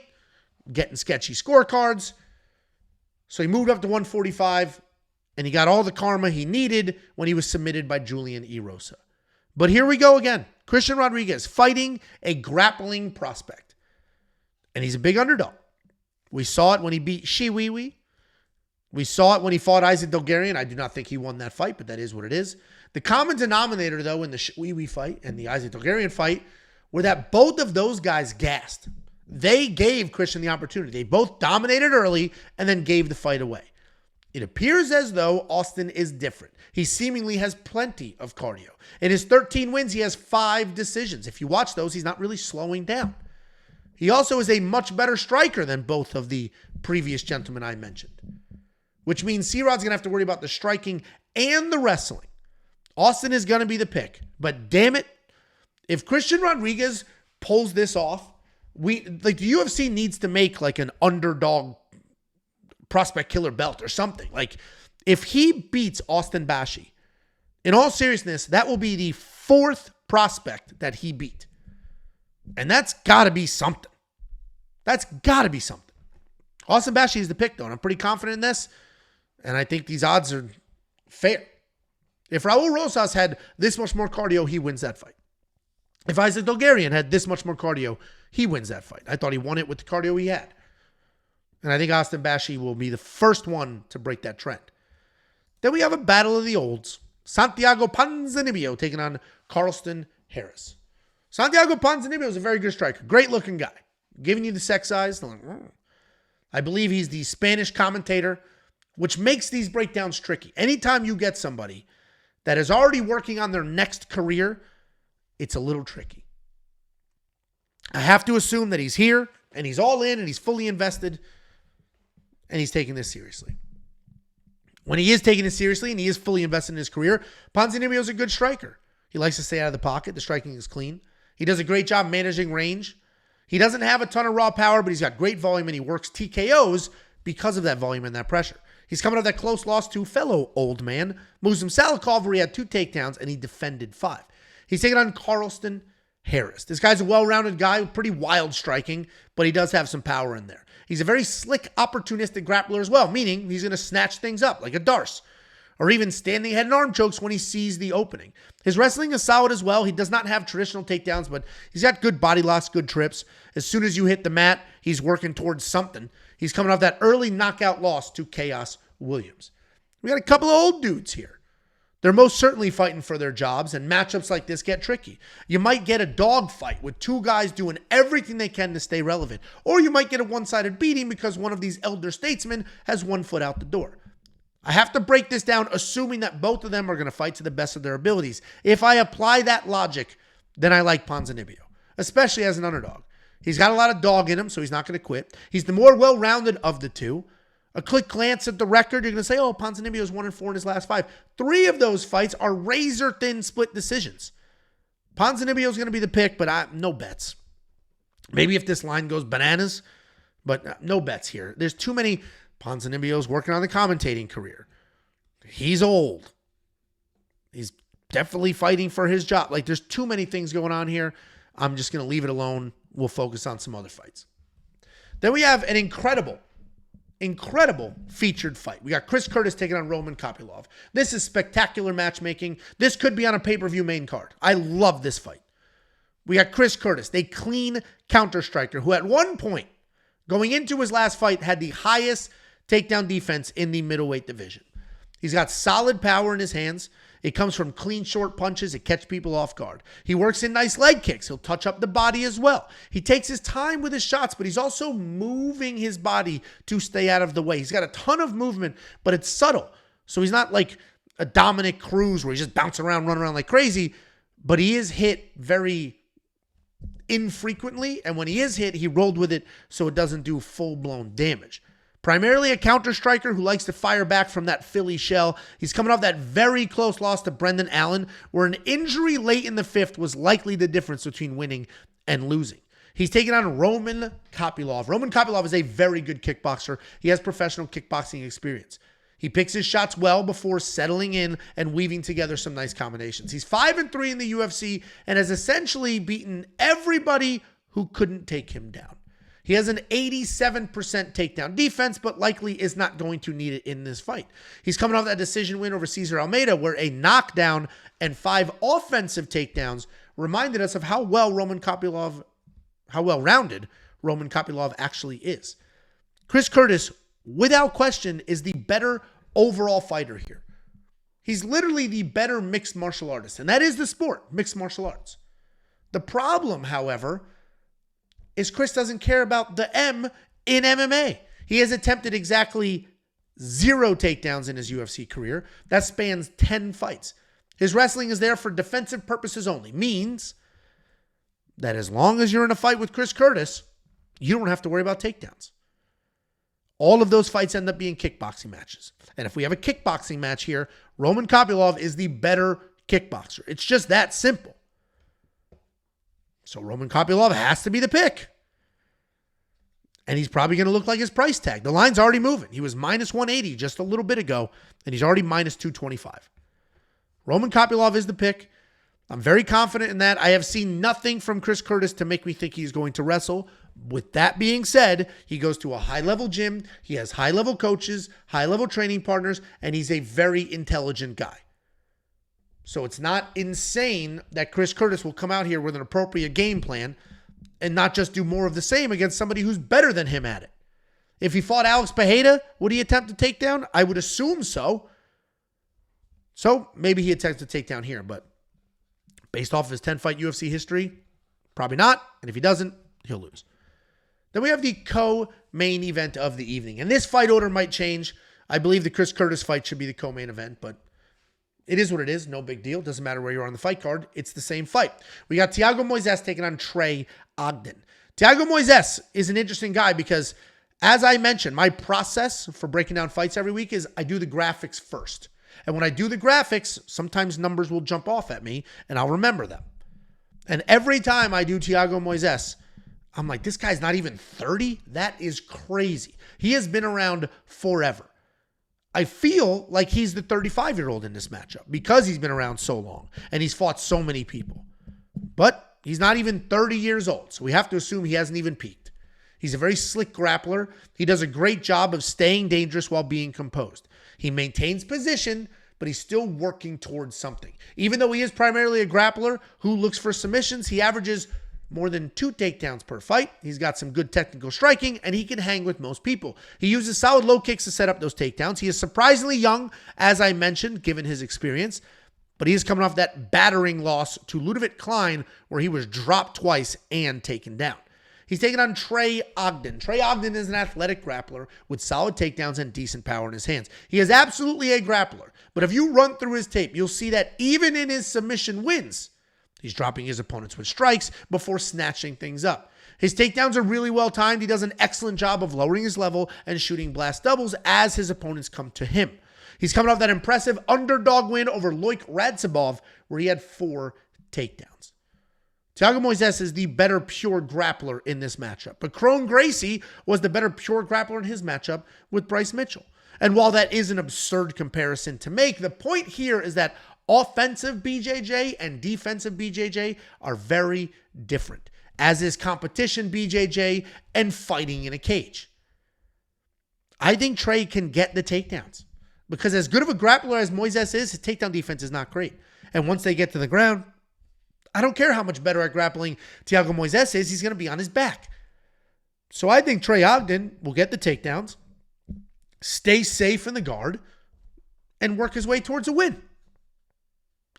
getting sketchy scorecards. So he moved up to 145, and he got all the karma he needed when he was submitted by Julian Erosa. But here we go again. Christian Rodriguez fighting a grappling prospect. And he's a big underdog. We saw it when he beat Shiwiwi. We saw it when he fought Isaac Dulgarian. I do not think he won that fight, but that is what it is. The common denominator, though, in the Shiwiwi fight and the Isaac Dulgarian fight were that both of those guys gassed. They gave Christian the opportunity. They both dominated early and then gave the fight away. It appears as though Austin is different. He seemingly has plenty of cardio. In his 13 wins, he has 5 decisions. If you watch those, he's not really slowing down. He also is a much better striker than both of the previous gentlemen I mentioned, which means C-Rod's going to have to worry about the striking and the wrestling. Austin is going to be the pick. But damn it, if Christian Rodriguez pulls this off, the UFC needs to make like an underdog prospect killer belt or something. Like, if he beats Austin Bashi, in all seriousness, that will be the 4th prospect that he beat. And that's got to be something. That's got to be something. Austin Bashi is the pick, though, and I'm pretty confident in this. And I think these odds are fair. If Raul Rosas had this much more cardio, he wins that fight. If Isaac Dulgarian had this much more cardio, he wins that fight. I thought he won it with the cardio he had. And I think Austin Bashi will be the first one to break that trend. Then we have a battle of the olds. Santiago Ponzinibbio taking on Carlston Harris. Santiago Ponzinibbio is a very good striker. Great looking guy. Giving you the sex eyes. I believe he's the Spanish commentator which makes these breakdowns tricky. Anytime you get somebody that is already working on their next career, it's a little tricky. I have to assume that he's here and he's all in and he's fully invested and he's taking this seriously. When he is taking it seriously and he is fully invested in his career, Ponzinibbio is a good striker. He likes to stay out of the pocket. The striking is clean. He does a great job managing range. He doesn't have a ton of raw power, but he's got great volume and he works TKOs because of that volume and that pressure. He's coming off that close loss to fellow old man, Muslim Salikov, where he had 2 takedowns and he defended 5. He's taking on Carlston Harris. This guy's a well-rounded guy with pretty wild striking, but he does have some power in there. He's a very slick, opportunistic grappler as well, meaning he's going to snatch things up like a Darce, or even standing head and arm chokes when he sees the opening. His wrestling is solid as well. He does not have traditional takedowns, but he's got good body locks, good trips. As soon as you hit the mat, he's working towards something. He's coming off that early knockout loss to Chaos Williams. We got a couple of old dudes here. They're most certainly fighting for their jobs, and matchups like this get tricky. You might get a dogfight with 2 guys doing everything they can to stay relevant, or you might get a one-sided beating because one of these elder statesmen has 1 foot out the door. I have to break this down assuming that both of them are going to fight to the best of their abilities. If I apply that logic, then I like Ponzinibbio, especially as an underdog. He's got a lot of dog in him, so he's not going to quit. He's the more well-rounded of the 2. A quick glance at the record, you're going to say, oh, Ponzinibbio is 1-4 in his last 5. 3 of those fights are razor-thin split decisions. Ponzinibbio is going to be the pick, but no bets. Maybe if this line goes bananas, but no bets here. There's too many. Ponzinibbio's working on the commentating career. He's old. He's definitely fighting for his job. Like, there's too many things going on here. I'm just going to leave it alone. We'll focus on some other fights. Then we have an incredible featured fight. We got Chris Curtis taking on Roman Kopylov. This is spectacular matchmaking. This could be on a pay-per-view main card. I love this fight. We got Chris Curtis, a clean counter striker who at one point, going into his last fight, had the highest takedown defense in the middleweight division. He's got solid power in his hands. It comes from clean short punches. It catches people off guard. He works in nice leg kicks. He'll touch up the body as well. He takes his time with his shots, but he's also moving his body to stay out of the way. He's got a ton of movement, but it's subtle. So he's not like a Dominic Cruz where he's just bouncing around, running around like crazy, but he is hit very infrequently. And when he is hit, he rolled with it so it doesn't do full-blown damage. Primarily a counter striker who likes to fire back from that Philly shell. He's coming off that very close loss to Brendan Allen, where an injury late in the 5th was likely the difference between winning and losing. He's taking on Roman Kopylov. Roman Kopylov is a very good kickboxer. He has professional kickboxing experience. He picks his shots well before settling in and weaving together some nice combinations. He's 5-3 in the UFC and has essentially beaten everybody who couldn't take him down. He has an 87% takedown defense, but likely is not going to need it in this fight. He's coming off that decision win over Cesar Almeida, where a knockdown and 5 offensive takedowns reminded us of how well-rounded Roman Kopylov actually is. Chris Curtis, without question, is the better overall fighter here. He's literally the better mixed martial artist, and that is the sport, mixed martial arts. The problem, however, is Chris doesn't care about the M in MMA. He has attempted exactly 0 takedowns in his UFC career. That spans 10 fights. His wrestling is there for defensive purposes only. Means that as long as you're in a fight with Chris Curtis, you don't have to worry about takedowns. All of those fights end up being kickboxing matches. And if we have a kickboxing match here, Roman Kopylov is the better kickboxer. It's just that simple. So Roman Kopylov has to be the pick. And he's probably going to look like his price tag. The line's already moving. He was minus 180 just a little bit ago, and he's already minus 225. Roman Kopylov is the pick. I'm very confident in that. I have seen nothing from Chris Curtis to make me think he's going to wrestle. With that being said, he goes to a high-level gym. He has high-level coaches, high-level training partners, and he's a very intelligent guy. So it's not insane that Chris Curtis will come out here with an appropriate game plan and not just do more of the same against somebody who's better than him at it. If he fought Alex Pereira, would he attempt a takedown? I would assume so. So maybe he attempts a takedown here, but based off of his 10-fight UFC history, probably not. And if he doesn't, he'll lose. Then we have the co-main event of the evening. And this fight order might change. I believe the Chris Curtis fight should be the co-main event, but it is what it is. No big deal. Doesn't matter where you are on the fight card. It's the same fight. We got Thiago Moises taking on Trey Ogden. Thiago Moises is an interesting guy because, as I mentioned, my process for breaking down fights every week is I do the graphics first. And when I do the graphics, sometimes numbers will jump off at me and I'll remember them. And every time I do Thiago Moises, I'm like, this guy's not even 30? That is crazy. He has been around forever. I feel like he's the 35-year-old in this matchup because he's been around so long and he's fought so many people. But he's not even 30 years old, so we have to assume he hasn't even peaked. He's a very slick grappler. He does a great job of staying dangerous while being composed. He maintains position, but he's still working towards something. Even though he is primarily a grappler who looks for submissions, he averages more than 2 takedowns per fight. He's got some good technical striking, and he can hang with most people. He uses solid low kicks to set up those takedowns. He is surprisingly young, as I mentioned, given his experience, but he is coming off that battering loss to Ludovic Kline, where he was dropped twice and taken down. He's taking on Trey Ogden. Trey Ogden is an athletic grappler with solid takedowns and decent power in his hands. He is absolutely a grappler, but if you run through his tape, you'll see that even in his submission wins, he's dropping his opponents with strikes before snatching things up. His takedowns are really well timed. He does an excellent job of lowering his level and shooting blast doubles as his opponents come to him. He's coming off that impressive underdog win over Loik Radzhabov, where he had 4 takedowns. Thiago Moises is the better pure grappler in this matchup, but Kron Gracie was the better pure grappler in his matchup with Bryce Mitchell. And while that is an absurd comparison to make, the point here is that offensive BJJ and defensive BJJ are very different, as is competition BJJ and fighting in a cage. I think Trey can get the takedowns because as good of a grappler as Moises is, his takedown defense is not great. And once they get to the ground, I don't care how much better at grappling Thiago Moises is, he's going to be on his back. So I think Trey Ogden will get the takedowns, stay safe in the guard, and work his way towards a win.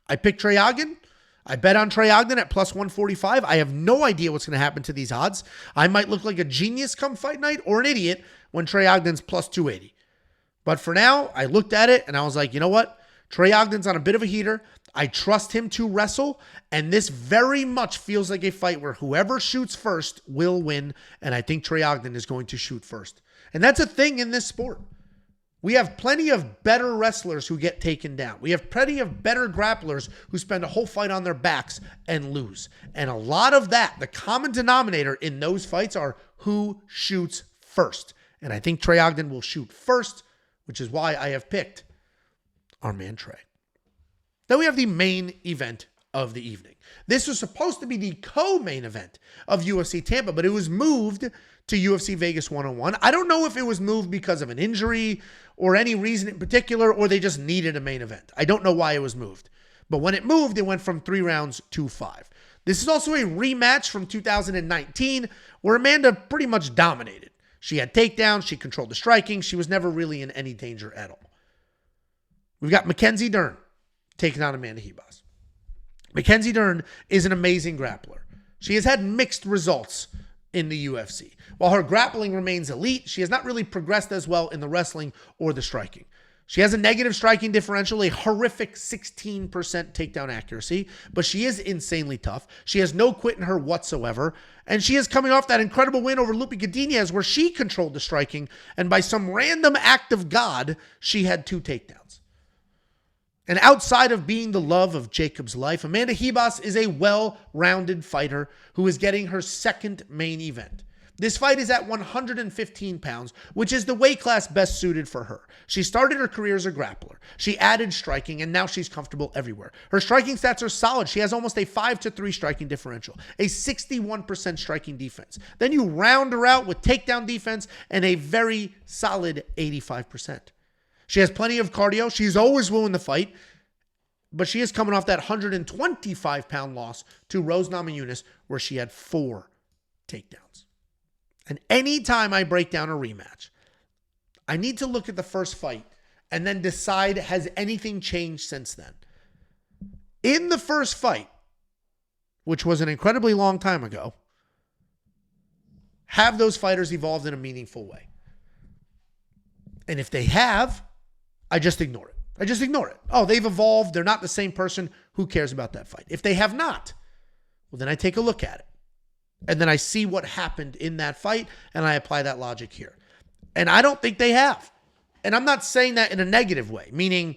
I picked Trey Ogden. I bet on Trey Ogden at plus 145. I have no idea what's going to happen to these odds. I might look like a genius come fight night or an idiot when Trey Ogden's plus 280. But for now, I looked at it and I was like, you know what? Trey Ogden's on a bit of a heater. I trust him to wrestle. And this very much feels like a fight where whoever shoots first will win. And I think Trey Ogden is going to shoot first. And that's a thing in this sport. We have plenty of better wrestlers who get taken down. We have plenty of better grapplers who spend a whole fight on their backs and lose. And a lot of that, the common denominator in those fights are who shoots first. And I think Trey Ogden will shoot first, which is why I have picked our man Trey. Then we have the main event of the evening. This was supposed to be the co-main event of UFC Tampa, but it was moved to UFC Vegas 101. I don't know if it was moved because of an injury or any reason in particular, or they just needed a main event. I don't know why it was moved. But when it moved, it went from 3 rounds to 5. This is also a rematch from 2019, where Amanda pretty much dominated. She had takedowns, she controlled the striking, she was never really in any danger at all. We've got Mackenzie Dern taking on Amanda Ribas. Mackenzie Dern is an amazing grappler. She has had mixed results in the UFC. While her grappling remains elite, she has not really progressed as well in the wrestling or the striking. She has a negative striking differential, a horrific 16% takedown accuracy, but she is insanely tough. She has no quit in her whatsoever, and she is coming off that incredible win over Lupi Godinez where she controlled the striking, and by some random act of God, she had 2 takedowns. And outside of being the love of Jacob's life, Amanda Ribas is a well-rounded fighter who is getting her second main event. This fight is at 115 pounds, which is the weight class best suited for her. She started her career as a grappler. She added striking, and now she's comfortable everywhere. Her striking stats are solid. She has almost a 5-3 striking differential, a 61% striking defense. Then you round her out with takedown defense and a very solid 85%. She has plenty of cardio. She's always willing to fight, but she is coming off that 125-pound loss to Rose Namajunas, where she had 4 takedowns. And anytime I break down a rematch, I need to look at the first fight and then decide, has anything changed since then? In the first fight, which was an incredibly long time ago, have those fighters evolved in a meaningful way? And if they have, I just ignore it. I just ignore it. Oh, they've evolved. They're not the same person. Who cares about that fight? If they have not, well, then I take a look at it. And then I see what happened in that fight, and I apply that logic here. And I don't think they have. And I'm not saying that in a negative way, meaning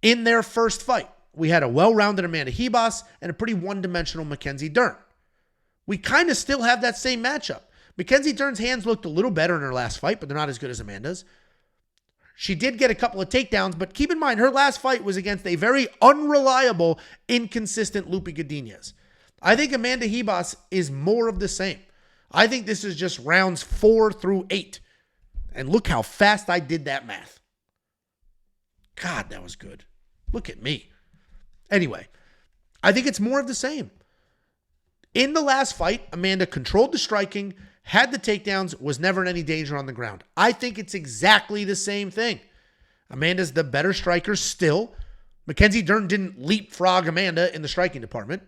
in their first fight, we had a well-rounded Amanda Ribas and a pretty one-dimensional Mackenzie Dern. We kind of still have that same matchup. Mackenzie Dern's hands looked a little better in her last fight, but they're not as good as Amanda's. She did get a couple of takedowns, but keep in mind, her last fight was against a very unreliable, inconsistent Lupi Godinez. I think Amanda Ribas is more of the same. I think this is just rounds 4 through 8. And look how fast I did that math. God, that was good. Look at me. Anyway, I think it's more of the same. In the last fight, Amanda controlled the striking, had the takedowns, was never in any danger on the ground. I think it's exactly the same thing. Amanda's the better striker still. Mackenzie Dern didn't leapfrog Amanda in the striking department.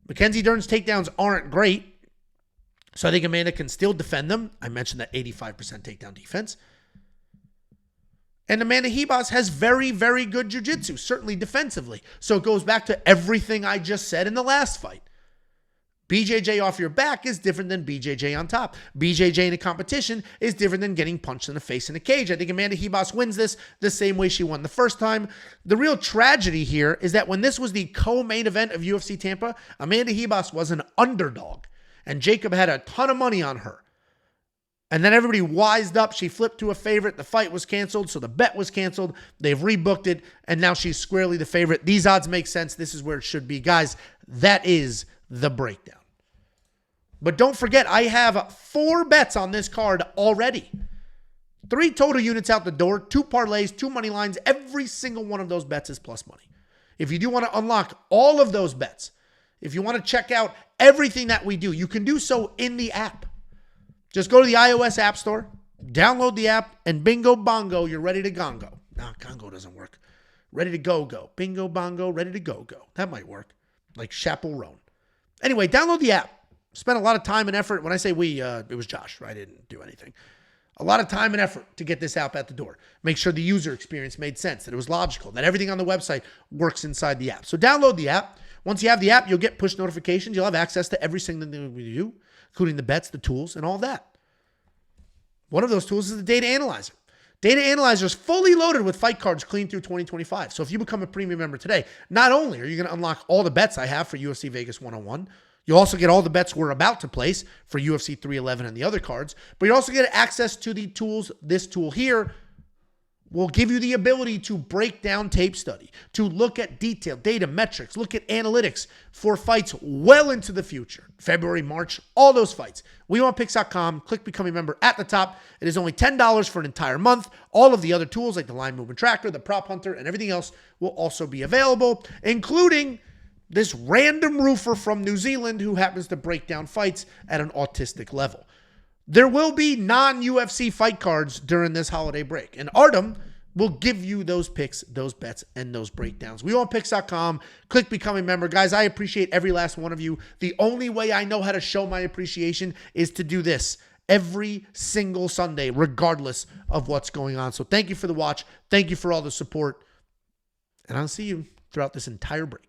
Mackenzie Dern's takedowns aren't great, so I think Amanda can still defend them. I mentioned that 85% takedown defense. And Amanda Ribas has very, very good jiu-jitsu, certainly defensively. So it goes back to everything I just said in the last fight. BJJ off your back is different than BJJ on top. BJJ in a competition is different than getting punched in the face in a cage. I think Amanda Ribas wins this the same way she won the first time. The real tragedy here is that when this was the co-main event of UFC Tampa, Amanda Ribas was an underdog, and Jacob had a ton of money on her. And then everybody wised up. She flipped to a favorite. The fight was canceled, so the bet was canceled. They've rebooked it, and now she's squarely the favorite. These odds make sense. This is where it should be. Guys, that is the breakdown. But don't forget, I have 4 bets on this card already. 3 total units out the door, 2 parlays, 2 money lines. Every single one of those bets is plus money. If you do want to unlock all of those bets, if you want to check out everything that we do, you can do so in the app. Just go to the iOS App Store, download the app, and bingo bongo, you're ready to gongo. Nah, gongo doesn't work. Ready to go. Bingo bongo, ready to go. That might work. Like chaperone. Anyway, download the app. Spent a lot of time and effort. When I say we, it was Josh. I didn't do anything. A lot of time and effort to get this app at the door. Make sure the user experience made sense, that it was logical, that everything on the website works inside the app. So download the app. Once you have the app, you'll get push notifications. You'll have access to every single thing we do, including the bets, the tools, and all that. One of those tools is the Data Analyzer. Data Analyzer is fully loaded with fight cards clean through 2025. So if you become a premium member today, not only are you going to unlock all the bets I have for UFC Vegas 101, you'll also get all the bets we're about to place for UFC 311 and the other cards, but you also get access to the tools. This tool here will give you the ability to break down tape study, to look at detailed data metrics, look at analytics for fights well into the future. February, March, all those fights. WeWantPicks.com, click Become a Member at the top. It is only $10 for an entire month. All of the other tools like the Line Movement Tracker, the Prop Hunter, and everything else will also be available, including this random roofer from New Zealand who happens to break down fights at an autistic level. There will be non-UFC fight cards during this holiday break, and Artem will give you those picks, those bets, and those breakdowns. WeWantPicks.com. Click Become a Member. Guys, I appreciate every last one of you. The only way I know how to show my appreciation is to do this every single Sunday, regardless of what's going on. So thank you for the watch. Thank you for all the support, and I'll see you throughout this entire break.